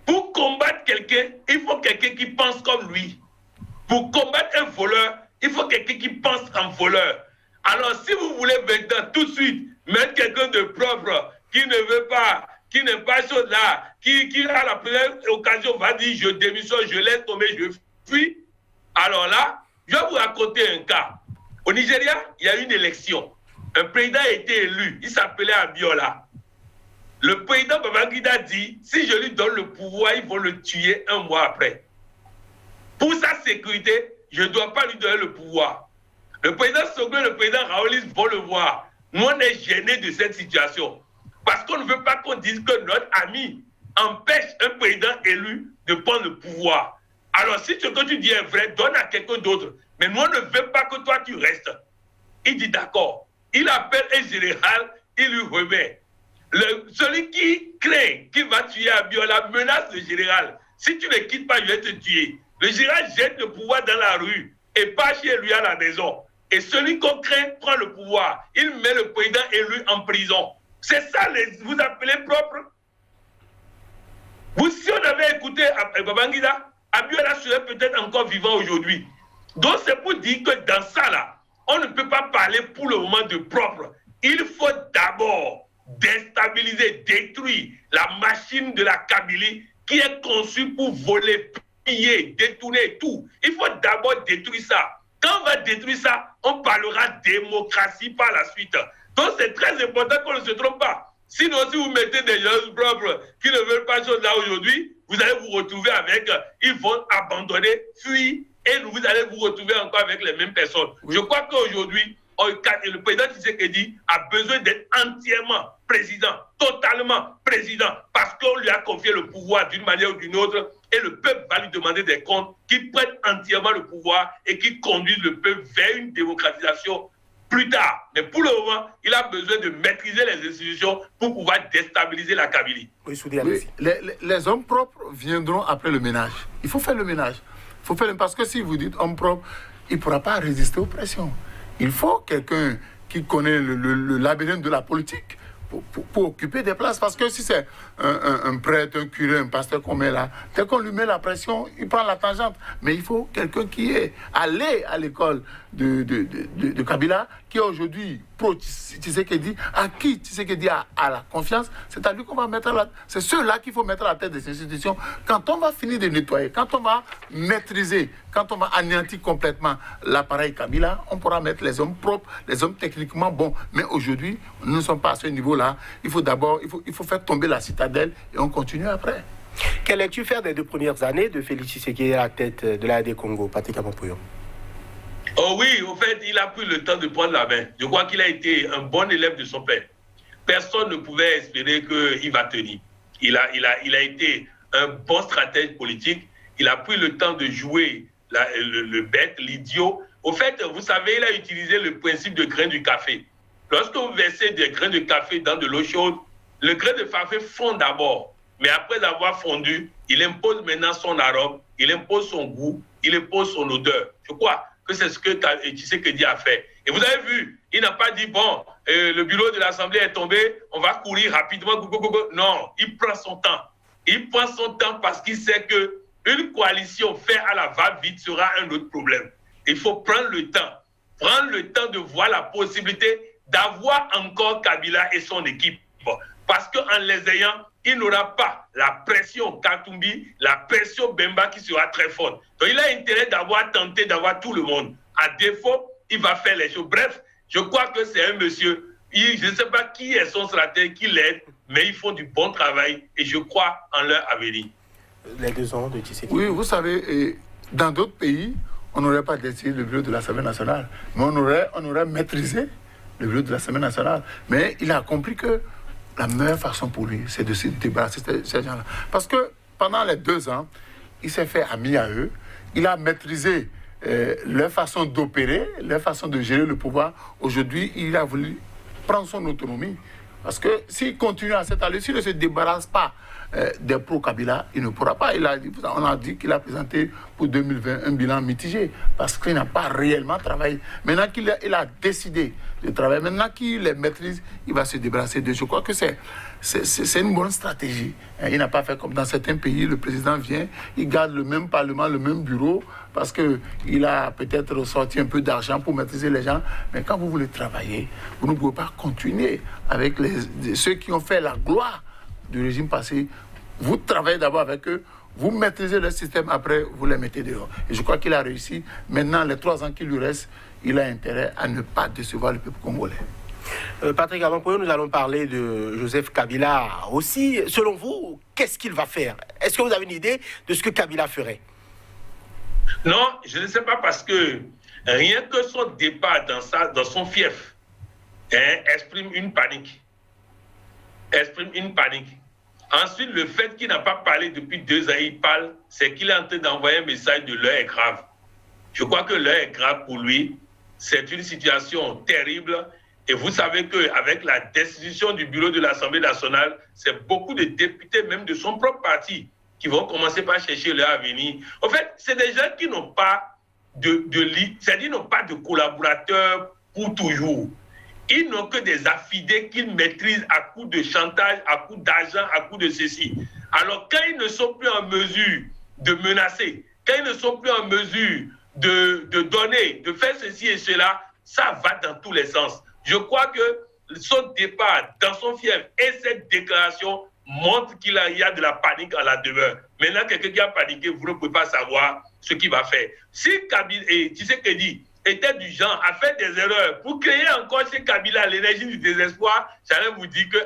Speaker 3: Pour combattre quelqu'un, il faut quelqu'un qui pense comme lui. Pour combattre un voleur, il faut quelqu'un qui pense en voleur. Alors, si vous voulez maintenant tout de suite mettre quelqu'un de propre, qui ne veut pas, qui n'est pas chose là, qui à la première occasion va dire je démissionne, je laisse tomber, je fuis, alors là, je vais vous raconter un cas. Au Nigeria, il y a eu une élection. Un président a été élu, il s'appelait Abiola. Le président Babangida dit, si je lui donne le pouvoir, ils vont le tuer un mois après. Pour sa sécurité, je ne dois pas lui donner le pouvoir. Le président Soglo et le président Raolis vont le voir. Nous, on est gênés de cette situation. Parce qu'on ne veut pas qu'on dise que notre ami empêche un président élu de prendre le pouvoir. Alors, si ce que tu dis est vrai, donne à quelqu'un d'autre. Mais nous, on ne veut pas que toi, tu restes. Il dit d'accord. Il appelle un général, il lui remet. Celui qui craint qu'il va tuer Abiola menace le général. Si tu ne quittes pas, je vais te tuer. Le général jette le pouvoir dans la rue et pas chez lui à la maison. Et celui qu'on craint prend le pouvoir. Il met le président élu en prison. C'est ça, vous appelez propre. Si on avait écouté Babangida, Abiola serait peut-être encore vivant aujourd'hui. Donc c'est pour dire que dans ça là, on ne peut pas parler pour le moment de propre. Il faut d'abord déstabiliser, détruire la machine de la Kabylie qui est conçue pour voler, piller, détourner tout. Il faut d'abord détruire ça. Quand on va détruire ça, on parlera démocratie par la suite. Donc c'est très important qu'on ne se trompe pas. Sinon, si vous mettez des gens propres qui ne veulent pas chose là aujourd'hui, vous allez vous retrouver avec, ils vont abandonner, fuir, et vous allez vous retrouver encore avec les mêmes personnes. Oui. Je crois qu'aujourd'hui, le président Tshisekedi a besoin d'être entièrement président, totalement président, parce qu'on lui a confié le pouvoir d'une manière ou d'une autre, et le peuple va lui demander des comptes, qu'il prenne entièrement le pouvoir et qu'il conduise le peuple vers une démocratisation plus tard. Mais pour le moment, il a besoin de maîtriser les institutions pour pouvoir déstabiliser la Kabylie.
Speaker 2: Oui, les hommes propres viendront après le ménage. Il faut faire le ménage. Parce que si vous dites homme propre, il ne pourra pas résister aux pressions. Il faut quelqu'un qui connaît le labyrinthe de la politique pour occuper des places. Parce que si c'est un prêtre, un curé, un pasteur qu'on met là, dès qu'on lui met la pression, il prend la tangente. Mais il faut quelqu'un qui est allé à l'école de Kabila, qui est aujourd'hui pro-Tshisekedi, à qui Tshisekedi a la confiance. C'est à lui qu'on va mettre c'est ceux-là qu'il faut mettre à la tête des institutions. Quand on va finir de nettoyer, quand on va maîtriser, quand on va anéantir complètement l'appareil Kabila, on pourra mettre les hommes propres, les hommes techniquement bons. Mais aujourd'hui, nous ne sommes pas à ce niveau-là. Il faut d'abord, il faut faire tomber la citadelle et on continue après.
Speaker 1: Quelle lecture faire des 2 premières années de Félix Tshisekedi à la tête de l'AD Congo, Patrick Amampoyo?
Speaker 3: Oh oui, au fait, il a pris le temps de prendre la main. Je crois qu'il a été un bon élève de son père. Personne ne pouvait espérer qu'il va tenir. Il a été un bon stratège politique. Il a pris le temps de jouer le bête, l'idiot. Au fait, vous savez, il a utilisé le principe de grain du café. Lorsque vous versez des grains de café dans de l'eau chaude, le grain de café fond d'abord. Mais après avoir fondu, il impose maintenant son arôme, il impose son goût, il impose son odeur. Je crois que c'est ce que Tshisekedi a fait. Et vous avez vu, il n'a pas dit, bon, le bureau de l'Assemblée est tombé, on va courir rapidement. Non, il prend son temps. Il prend son temps parce qu'il sait qu'une coalition faite à la va-vite sera un autre problème. Il faut prendre le temps de voir la possibilité d'avoir encore Kabila et son équipe. Parce qu'en les ayant, il n'aura pas la pression Katumbi, la pression Bemba qui sera très forte. Donc il a intérêt tenté d'avoir tout le monde. À défaut, il va faire les choses. Bref, je crois que c'est un monsieur, je ne sais pas qui est son stratège, qui l'aide, mais ils font du bon travail et je crois en leur avenir.
Speaker 1: Les 2 ans de Tshisekedi.
Speaker 2: Oui, vous savez, dans d'autres pays, on n'aurait pas décidé le bureau de l'Assemblée nationale, mais on aurait maîtrisé le bureau de l'Assemblée nationale. Mais il a compris que la meilleure façon pour lui, c'est de se débarrasser de ces gens-là. Parce que pendant les 2 ans, il s'est fait ami à eux, il a maîtrisé leur façon d'opérer, leur façon de gérer le pouvoir. Aujourd'hui, il a voulu prendre son autonomie. Parce que s'il continue à cette allure, s'il ne se débarrasse pas des pro-Kabila, il ne pourra pas. On a dit qu'il a présenté pour 2020 un bilan mitigé parce qu'il n'a pas réellement travaillé. Maintenant qu'il a décidé de travailler, maintenant qu'il les maîtrise, il va se débarrasser d'eux. Je crois que c'est une bonne stratégie. Il n'a pas fait comme dans certains pays, le président vient, il garde le même parlement, le même bureau, parce qu'il a peut-être sorti un peu d'argent pour maîtriser les gens. Mais quand vous voulez travailler, vous ne pouvez pas continuer avec ceux qui ont fait la gloire du régime passé. Vous travaillez d'abord avec eux, vous maîtrisez le système, après vous les mettez dehors. Et je crois qu'il a réussi. Maintenant, les 3 ans qui lui restent, il a intérêt à ne pas décevoir le peuple congolais.
Speaker 1: Patrick Abampoyo, nous allons parler de Joseph Kabila aussi. Selon vous, qu'est-ce qu'il va faire? Est-ce que vous avez une idée de ce que Kabila ferait?
Speaker 3: Non, je ne sais pas, parce que rien que son départ dans son fief exprime une panique. Ensuite, le fait qu'il n'a pas parlé depuis 2 ans, il parle, c'est qu'il est en train d'envoyer un message de l'heure est grave. Je crois que l'heure est grave pour lui. C'est une situation terrible. Et vous savez qu'avec la destitution du bureau de l'Assemblée nationale, c'est beaucoup de députés, même de son propre parti, qui vont commencer par chercher leur avenir. En fait, c'est des gens qui n'ont pas c'est-à-dire n'ont pas de collaborateurs pour toujours. Ils n'ont que des affidés qu'ils maîtrisent à coup de chantage, à coup d'argent, à coup de ceci. Alors, quand ils ne sont plus en mesure de menacer, quand ils ne sont plus en mesure de donner, de faire ceci et cela, ça va dans tous les sens. Je crois que son départ dans son fief et cette déclaration montrent qu'il y a de la panique à la demeure. Maintenant, quelqu'un qui a paniqué, vous ne pouvez pas savoir ce qu'il va faire. Si Kabila et Tshisekedi était du genre à faire des erreurs pour créer encore chez Kabila l'énergie du désespoir, j'allais vous dire que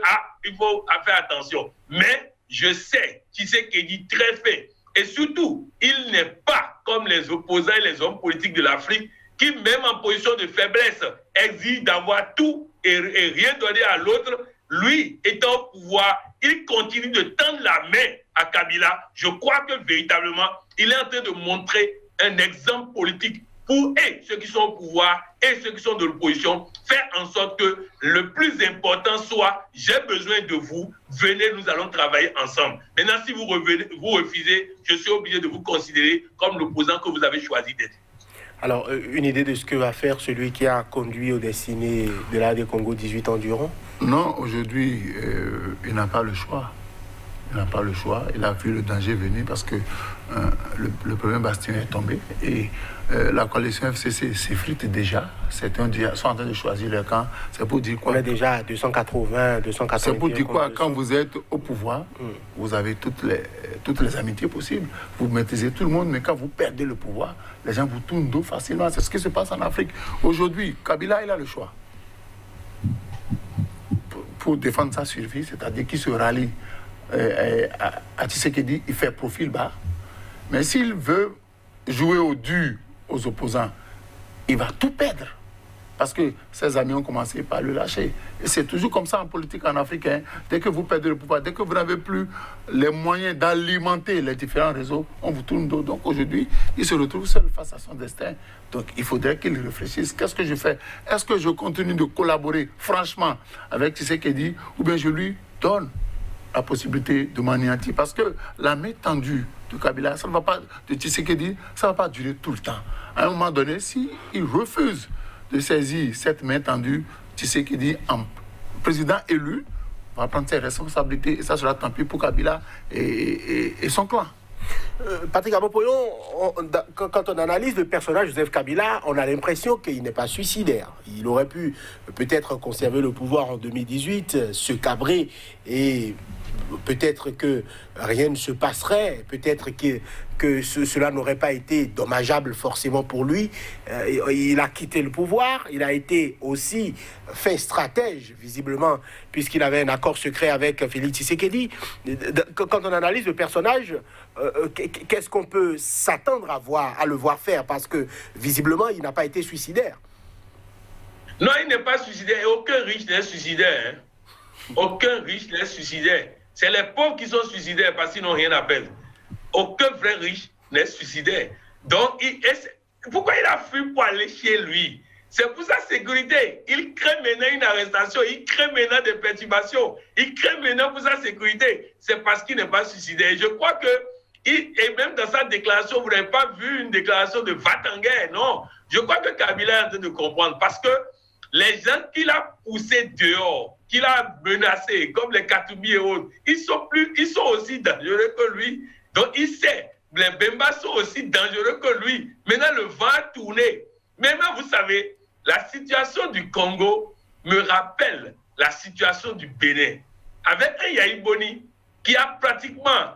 Speaker 3: il faut faire attention. Mais je sais Tshisekedi très fait. Et surtout, il n'est pas comme les opposants et les hommes politiques de l'Afrique qui, même en position de faiblesse, exigent d'avoir tout et rien donner à l'autre. Lui, étant au pouvoir, il continue de tendre la main à Kabila. Je crois que véritablement, il est en train de montrer un exemple politique pour ceux qui sont au pouvoir et ceux qui sont de l'opposition, faire en sorte que le plus important soit « j'ai besoin de vous, venez, nous allons travailler ensemble ». Maintenant, si vous refusez, je suis obligé de vous considérer comme l'opposant que vous avez choisi d'être.
Speaker 1: Alors, une idée de ce que va faire celui qui a conduit au destiné de l'AD Congo 18 ans durant? Non,
Speaker 2: aujourd'hui, il n'a pas le choix. Il n'a pas le choix. Il a vu le danger venir parce que le premier bastion est tombé. Et la coalition FCC s'effrite déjà. Certains sont en train de choisir leur camp. C'est pour dire quoi? On est déjà à 280, 280. C'est pour dire quoi? Quand vous êtes au pouvoir, vous avez toutes les amitiés possibles. Vous maîtrisez tout le monde, mais quand vous perdez le pouvoir, les gens vous tournent dos facilement. C'est ce qui se passe en Afrique. Aujourd'hui, Kabila, il a le choix. Pour défendre sa survie, c'est-à-dire qu'il se rallie à Tshisekedi, il fait profil bas. Mais s'il veut jouer au dur aux opposants, il va tout perdre. Parce que ses amis ont commencé par le lâcher. Et c'est toujours comme ça en politique en Afrique. Hein. Dès que vous perdez le pouvoir, dès que vous n'avez plus les moyens d'alimenter les différents réseaux, on vous tourne dos. Donc aujourd'hui, il se retrouve seul face à son destin. Donc il faudrait qu'il réfléchisse. Qu'est-ce que je fais? Est-ce que je continue de collaborer franchement avec Tshisekedi ou bien je lui donne la possibilité de m'anéantir? Parce que la main tendue de Kabila, ça ne va pas, de Tshisekedi, ça ne va pas durer tout le temps. À un moment donné, s'il refuse de saisir cette main tendue, Tshisekedi, en président élu, va prendre ses responsabilités et ça sera tant pis pour Kabila et son clan.
Speaker 1: Patrick Abampoyo, quand on analyse le personnage Joseph Kabila, on a l'impression qu'il n'est pas suicidaire. Il aurait pu peut-être conserver le pouvoir en 2018, se cabrer et peut-être que rien ne se passerait, peut-être que cela n'aurait pas été dommageable forcément pour lui. Il a quitté le pouvoir, il a été aussi fait stratège, visiblement, puisqu'il avait un accord secret avec Félix Tshisekedi. Quand on analyse le personnage, qu'est-ce qu'on peut s'attendre à le voir faire? Parce que, visiblement, il n'a pas été suicidaire.
Speaker 3: Non, il n'est pas suicidaire, et aucun riche n'est suicidaire. Hein. Aucun riche n'est suicidaire. C'est les pauvres qui sont suicidaires parce qu'ils n'ont rien à perdre. Aucun vrai riche n'est suicidaire. Donc, pourquoi il a fui pour aller chez lui? C'est pour sa sécurité. Il crée maintenant une arrestation, il crée maintenant des perturbations, il crée maintenant pour sa sécurité. C'est parce qu'il n'est pas suicidé. Je crois que, et même dans sa déclaration, vous n'avez pas vu une déclaration de va-t-en-guerre, non. Je crois que Kabila est en train de comprendre parce que les gens qu'il a poussés dehors, qu'il a menacés, comme les Katoumi et autres, ils sont aussi dangereux que lui. Donc il sait, les Bemba sont aussi dangereux que lui. Maintenant, le vent a tourné. Maintenant, vous savez, la situation du Congo me rappelle la situation du Bénin. Avec un Yahi Boni qui a pratiquement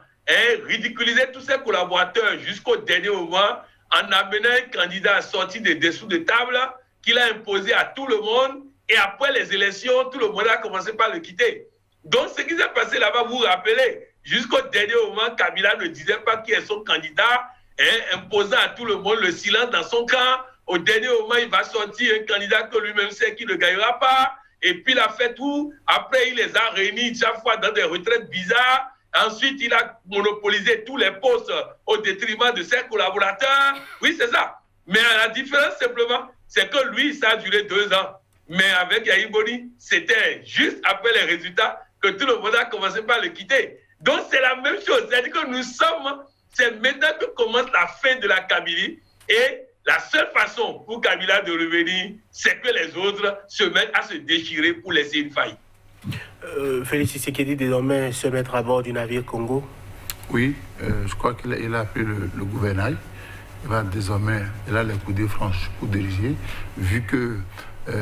Speaker 3: ridiculisé tous ses collaborateurs jusqu'au dernier moment en amenant un candidat à sortir des dessous de table qu'il a imposé à tout le monde. Et après les élections, tout le monde a commencé par le quitter. Donc, ce qui s'est passé là-bas, vous vous rappelez, jusqu'au dernier moment, Kabila ne disait pas qui est son candidat, imposant à tout le monde le silence dans son camp. Au dernier moment, il va sortir un candidat que lui-même sait qu'il ne gagnera pas. Et puis, il a fait tout. Après, il les a réunis chaque fois dans des retraites bizarres. Ensuite, il a monopolisé tous les postes au détriment de ses collaborateurs. Oui, c'est ça. Mais la différence, simplement, c'est que lui, ça a duré 2 ans. Mais avec Yahi Boni, c'était juste après les résultats que tout le monde a commencé par le quitter. Donc, c'est la même chose. C'est-à-dire que nous sommes, c'est maintenant que commence la fin de la Kabylie. Et la seule façon pour Kabila de revenir, c'est que les autres se mettent à se déchirer pour laisser une faille.
Speaker 1: Félix Tshisekedi désormais se mettre à bord du navire Congo?
Speaker 2: Oui, je crois qu'il a pris le gouvernail. Il va désormais, il a les coudées franches pour diriger, vu que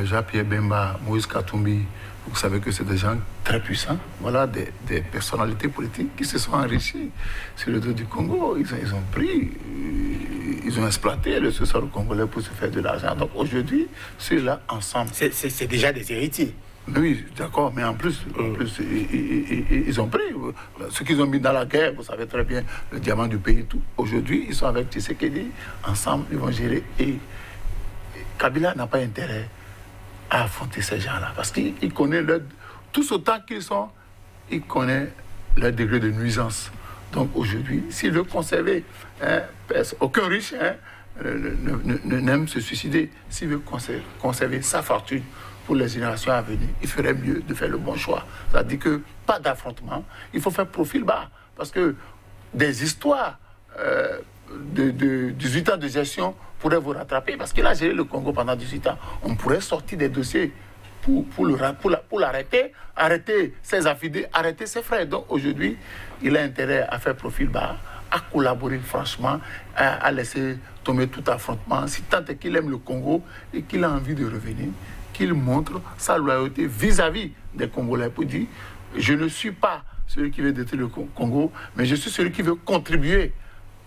Speaker 2: Jean-Pierre Bemba, Moïse Katumbi, vous savez que c'est des gens très puissants, voilà, des personnalités politiques qui se sont enrichis sur le dos du Congo. Ils ont pris, ils ont exploité le sous-sol congolais pour se faire de l'argent. Donc aujourd'hui, ceux-là, ensemble...
Speaker 1: C'est déjà des héritiers.
Speaker 2: Oui, d'accord, mais en plus, ils ont pris ce qu'ils ont mis dans la guerre, vous savez très bien, le diamant du pays, tout. Aujourd'hui, ils sont avec Tshisekedi, ensemble, ils vont gérer. Et Kabila n'a pas intérêt à affronter ces gens-là, parce qu'il connaît tous autant qu'ils sont, il connaît leur degré de nuisance. Donc aujourd'hui, s'il veut conserver, aucun riche n'aime se suicider, s'il veut conserver sa fortune pour les générations à venir, il ferait mieux de faire le bon choix. C'est-à-dire que pas d'affrontement, il faut faire profil bas, parce que des histoires de 18 ans de gestion pourraient vous rattraper, parce qu'il a géré le Congo pendant 18 ans. On pourrait sortir des dossiers pour l'arrêter, arrêter ses affidés, arrêter ses frères. Donc aujourd'hui, il a intérêt à faire profil bas, à collaborer franchement, à laisser tomber tout affrontement, si tant est qu'il aime le Congo et qu'il a envie de revenir, qu'il montre sa loyauté vis-à-vis des Congolais pour dire je ne suis pas celui qui veut détruire le Congo, mais je suis celui qui veut contribuer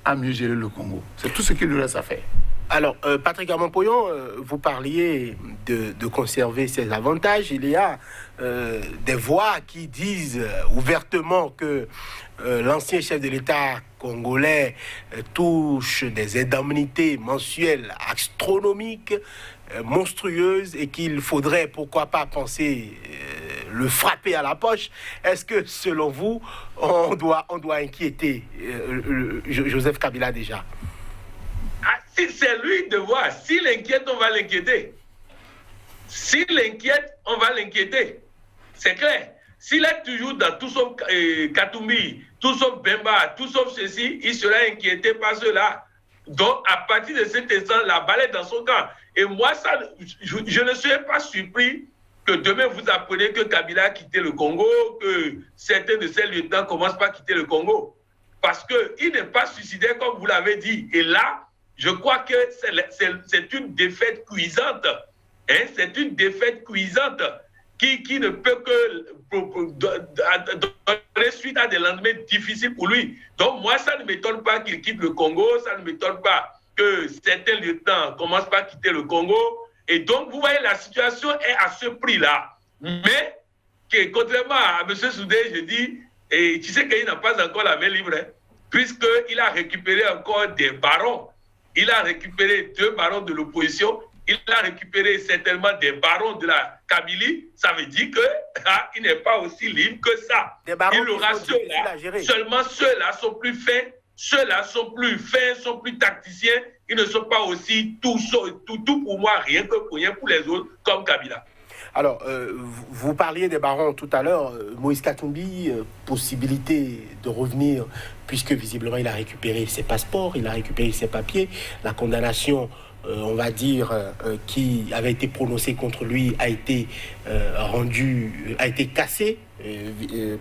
Speaker 2: à mieux gérer le Congo. C'est tout ce qu'il lui reste à faire.
Speaker 1: Alors, Patrick Amampoyon, vous parliez de conserver ses avantages. Il y a des voix qui disent ouvertement que l'ancien chef de l'État congolais touche des indemnités mensuelles astronomiques, monstrueuses, et qu'il faudrait, pourquoi pas, penser le frapper à la poche. Est-ce que, selon vous, on doit inquiéter Joseph Kabila déjà?
Speaker 3: Si c'est lui de voir. S'il inquiète, on va l'inquiéter. S'il inquiète, on va l'inquiéter. C'est clair. S'il est toujours dans tout sauf Katumbi, tout sauf Bemba, tout sauf ceci, il sera inquiété par cela. Donc, à partir de cet instant, la balle est dans son camp. Et moi, ça, je ne serais pas surpris que demain, vous apprenez que Kabila a quitté le Congo, que certains de ses lieutenants commencent par quitter le Congo. Parce qu'il n'est pas suicidaire, comme vous l'avez dit. Et là, je crois que c'est une défaite cuisante. C'est une défaite cuisante qui ne peut que donner suite à des lendemains difficiles pour lui. Donc moi, ça ne m'étonne pas qu'il quitte le Congo, ça ne m'étonne pas que certains lieutenants commencent par quitter le Congo. Et donc, vous voyez, la situation est à ce prix-là. Mais, contrairement à M. Soudé, je dis, et tu sais qu'il n'a pas encore la main libre, puisqu'il a récupéré encore des barons. Il a récupéré 2 barons de l'opposition. Il a récupéré certainement des barons de la Kabylie. Ça veut dire qu'il n'est pas aussi libre que ça.
Speaker 1: Des barons
Speaker 3: il aura ceux-là. Seulement ceux-là sont plus fins ceux-là sont plus fins, sont plus tacticiens, ils ne sont pas aussi tout pour moi, rien que pour rien pour les autres, comme Kabila.
Speaker 1: Alors, vous parliez des barons tout à l'heure. Moïse Katumbi, possibilité de revenir, puisque visiblement il a récupéré ses passeports, il a récupéré ses papiers. La condamnation, on va dire, qui avait été prononcée contre lui a été a été cassée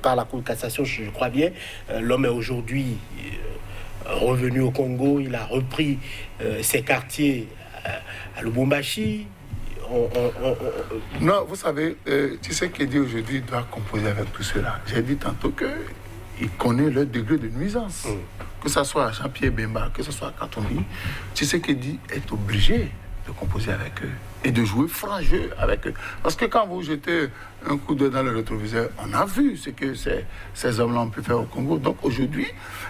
Speaker 1: par la Cour de cassation, je crois bien. L'homme est aujourd'hui revenu au Congo, il a repris ses quartiers à Lubumbashi.
Speaker 2: Non, vous savez, tu sais qu'il dit aujourd'hui, il doit composer avec tout cela. J'ai dit tantôt qu'il connaît le degré de nuisance. Que ce soit Jean-Pierre Bemba, que ce soit Katumbi, tu sais qu'il dit être obligé de composer avec eux et de jouer franc jeu avec eux. Parce que quand vous jetez un coup d'œil dans le rétroviseur, on a vu ce que ces hommes-là ont pu faire au Congo. Donc aujourd'hui,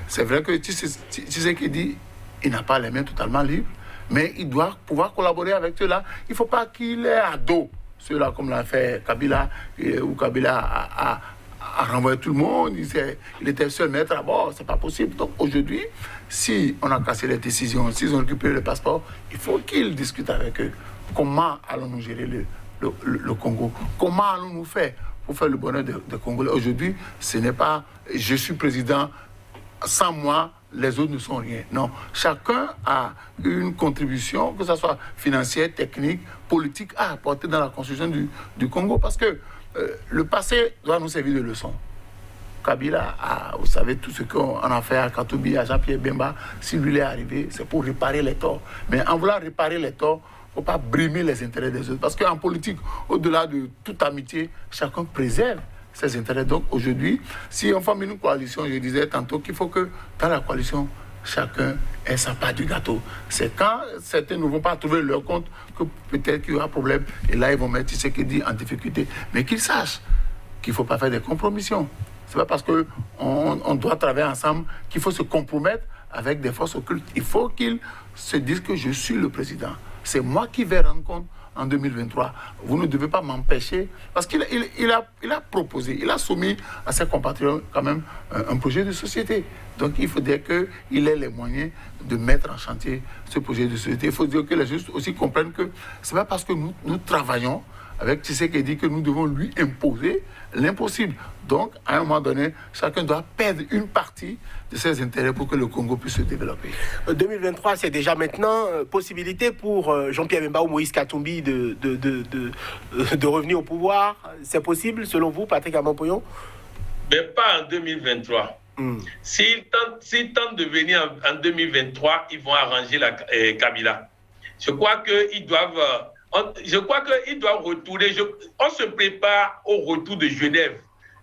Speaker 2: c'est vrai que tu sais qu'il dit il n'a pas les mains totalement libres. Mais il doit pouvoir collaborer avec ceux-là. Il ne faut pas qu'il ait à dos ceux-là comme l'a fait Kabila, où Kabila a renvoyé tout le monde. Il était seul maître à bord. Ce n'est pas possible. Donc aujourd'hui, si on a cassé les décisions, s'ils ont récupéré le passeport, il faut qu'ils discutent avec eux. Comment allons-nous gérer le Congo? Comment allons-nous faire pour faire le bonheur des Congolais? Aujourd'hui, ce n'est pas « je suis président, sans moi ». Les autres ne sont rien. Non, chacun a une contribution, que ce soit financière, technique, politique, à apporter dans la construction du Congo. Parce que le passé doit nous servir de leçon. Kabila, vous savez, tout ce qu'on a fait à Katumbi, à Jean-Pierre Bemba, si lui est arrivé, c'est pour réparer les torts. Mais en voulant réparer les torts, il ne faut pas brimer les intérêts des autres. Parce qu'en politique, au-delà de toute amitié, chacun préserve ses intérêts. Donc aujourd'hui, si on forme une coalition, je disais tantôt qu'il faut que dans la coalition, chacun ait sa part du gâteau. C'est quand certains ne vont pas trouver leur compte que peut-être qu'il y aura problème. Et là, ils vont mettre ce qu'ils disent en difficulté. Mais qu'ils sachent qu'il ne faut pas faire des compromissions. Ce n'est pas parce qu'on doit travailler ensemble qu'il faut se compromettre avec des forces occultes. Il faut qu'ils se disent que je suis le président. C'est moi qui vais rendre compte en 2023. Vous ne devez pas m'empêcher, parce qu'il a proposé, il a soumis à ses compatriotes quand même un projet de société. Donc il faut dire qu'il ait les moyens de mettre en chantier ce projet de société. Il faut dire que les gens aussi comprennent que ce n'est pas parce que nous travaillons avec Tshisekedi que nous devons lui imposer l'impossible. Donc, à un moment donné, chacun doit perdre une partie de ses intérêts pour que le Congo puisse se développer.
Speaker 1: 2023, c'est déjà maintenant possibilité pour Jean-Pierre Bemba ou Moïse Katumbi de revenir au pouvoir. C'est possible, selon vous, Patrick Amampoyon?
Speaker 3: Mais pas en 2023. S'ils tentent de venir en 2023, ils vont arranger Kabila. Je crois qu'ils doivent... retourner. On se prépare au retour de Genève.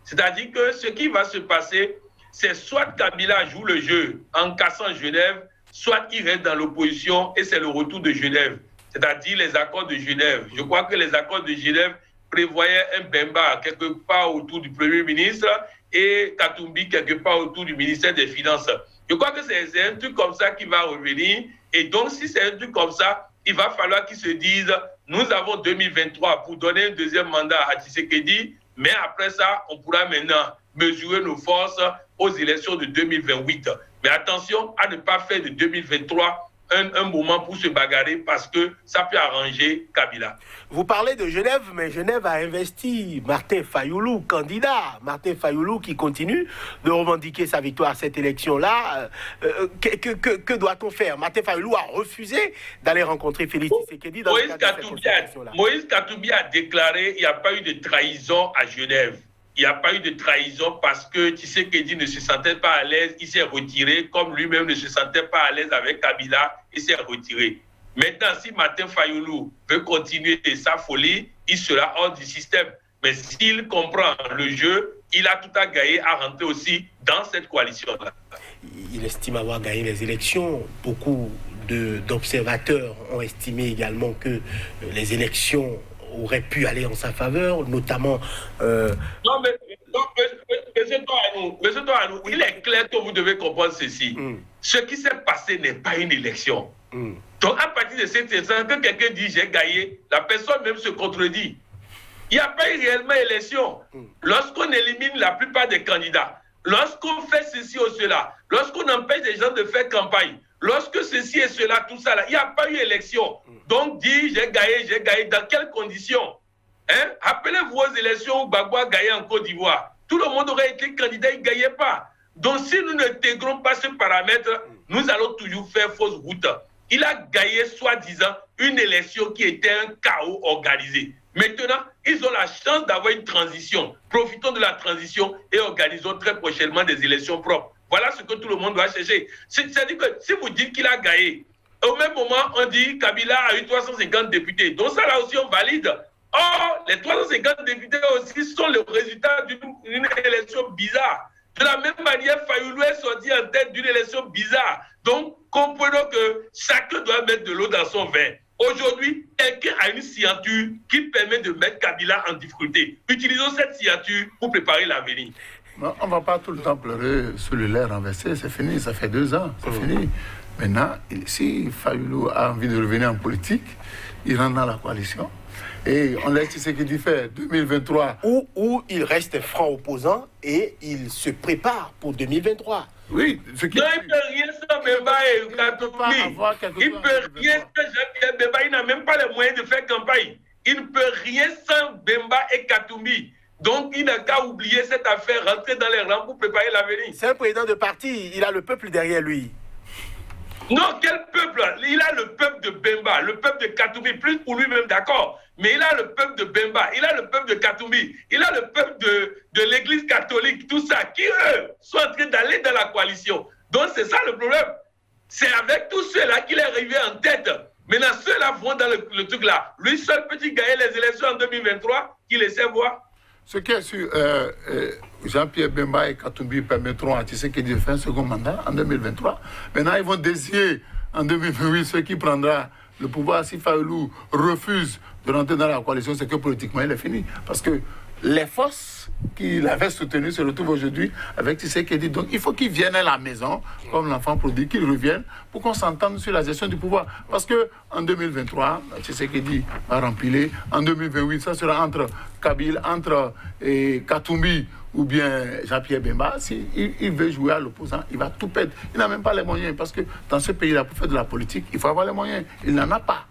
Speaker 3: C'est-à-dire que ce qui va se passer, c'est soit Kabila joue le jeu en cassant Genève, soit il reste dans l'opposition et c'est le retour de Genève. C'est-à-dire les accords de Genève. Je crois que les accords de Genève prévoyaient un Bemba quelque part autour du Premier ministre et Katumbi quelque part autour du ministère des Finances. Je crois que c'est un truc comme ça qui va revenir. Et donc, si c'est un truc comme ça, il va falloir qu'ils se disent, nous avons 2023 pour donner un deuxième mandat à Tshisekedi, mais après ça, on pourra maintenant mesurer nos forces aux élections de 2028. Mais attention à ne pas faire de 2023 un moment pour se bagarrer parce que ça peut arranger Kabila.
Speaker 1: Vous parlez de Genève, mais Genève a investi Martin Fayoulou, candidat. Martin Fayoulou qui continue de revendiquer sa victoire à cette élection-là. Que doit-on faire? Martin Fayoulou a refusé d'aller rencontrer Félix Tshisekedi dans le cadre de cette consultation-là.
Speaker 3: Moïse Katumbi a déclaré qu'il n'y a pas eu de trahison à Genève. Il n'y a pas eu de trahison parce que Tshisekedi ne se sentait pas à l'aise, il s'est retiré, comme lui-même ne se sentait pas à l'aise avec Kabila, il s'est retiré. Maintenant, si Martin Fayoulou veut continuer sa folie, il sera hors du système. Mais s'il comprend le jeu, il a tout à gagner à rentrer aussi dans cette coalition-là.
Speaker 1: Il estime avoir gagné les élections. Beaucoup d'observateurs ont estimé également que les élections aurait pu aller en sa faveur, notamment...
Speaker 3: Non, mais monsieur Touanou, il est clair que vous devez comprendre ceci. Ce qui s'est passé n'est pas une élection. Donc, à partir de cet instant, que quelqu'un dit « j'ai gagné », la personne même se contredit. Il n'y a pas eu réellement élection. Lorsqu'on élimine la plupart des candidats, lorsqu'on fait ceci ou cela, lorsqu'on empêche les gens de faire campagne, lorsque ceci et cela, tout ça, là, il n'y a pas eu élection. Donc, dit, j'ai gagné, dans quelles conditions? Hein? Rappelez-vous aux élections où Gbagbo a gagné en Côte d'Ivoire. Tout le monde aurait été candidat, il ne gagnait pas. Donc, si nous n'intégrons pas ce paramètre, nous allons toujours faire fausse route. Il a gagné, soi-disant, une élection qui était un chaos organisé. Maintenant, ils ont la chance d'avoir une transition. Profitons de la transition et organisons très prochainement des élections propres. Voilà ce que tout le monde doit chercher. C'est-à-dire que si vous dites qu'il a gagné, au même moment, on dit Kabila a eu 350 députés. Donc ça, là aussi, on valide. Or, les 350 députés aussi sont le résultat d'une élection bizarre. De la même manière, Fayoulou est sorti en tête d'une élection bizarre. Donc, comprenons que chacun doit mettre de l'eau dans son vin. Aujourd'hui, quelqu'un a une signature qui permet de mettre Kabila en difficulté. Utilisons cette signature pour préparer l'avenir.
Speaker 2: On ne va pas tout le temps pleurer sur le lait renversé, c'est fini, ça fait 2 ans, c'est fini. Maintenant, si Fayoulou a envie de revenir en politique, il rentre dans la coalition. Et on laisse ce qu'il dit faire 2023.
Speaker 1: Où il reste franc opposant et il se prépare pour 2023.
Speaker 2: Oui, ce qui...
Speaker 3: Non, il ne peut rien sans Bemba et Katumbi. Il ne peut rien sans Jean-Pierre Bemba. Il n'a même pas les moyens de faire campagne. Il ne peut rien sans Bemba et Katumbi. Donc, il n'a qu'à oublier cette affaire, rentrer dans les rangs pour préparer l'avenir.
Speaker 1: C'est un président de parti, il a le peuple derrière lui.
Speaker 3: Non, quel peuple? Il a le peuple de Bemba, le peuple de Katumbi, plus pour lui-même, d'accord. Mais il a le peuple de Bemba, il a le peuple de Katumbi, il a le peuple de l'église catholique, tout ça, qui, eux, sont en train d'aller dans la coalition. Donc, c'est ça le problème. C'est avec tous ceux-là qu'il est arrivé en tête. Maintenant, ceux-là vont dans le truc-là. Lui seul peut-il gagner les élections en 2023, qu'il essaie voir.
Speaker 2: Ce qui est sûr, Jean-Pierre Bemba et Katumbi permettront à Tshisekedi de faire un second mandat en 2023. Maintenant, ils vont désigner en 2028 ceux qui prendra le pouvoir. Si Fayoulou refuse de rentrer dans la coalition, c'est que politiquement, il est fini. Parce que les forces qui l'avaient soutenu se retrouvent aujourd'hui avec Tshisekedi. Donc, il faut qu'ils viennent à la maison, comme l'enfant prodigue, qu'ils reviennent pour qu'on s'entende sur la gestion du pouvoir. Parce qu'en 2023, Tshisekedi va rempiler. En 2028, ça sera entre Kabila, entre Katumbi ou bien Jean-Pierre Bemba. S'il veut jouer à l'opposant, il va tout perdre. Il n'a même pas les moyens. Parce que dans ce pays-là, pour faire de la politique, il faut avoir les moyens. Il n'en a pas.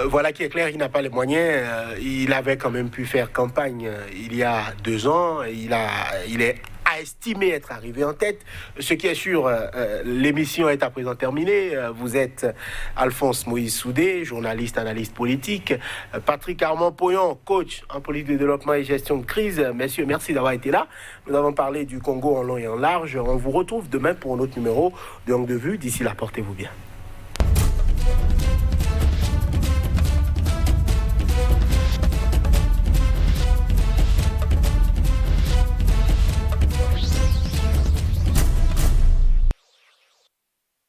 Speaker 1: Voilà qui est clair, il n'a pas les moyens. Il avait quand même pu faire campagne il y a 2 ans. Il est à estimer être arrivé en tête. Ce qui est sûr, l'émission est à présent terminée. Vous êtes Alphonse Moïse Soudé, journaliste, analyste politique. Patrick Armand Poyon, coach en politique de développement et gestion de crise. Messieurs, merci d'avoir été là. Nous avons parlé du Congo en long et en large. On vous retrouve demain pour un autre numéro de Angle de Vue. D'ici là, portez-vous bien.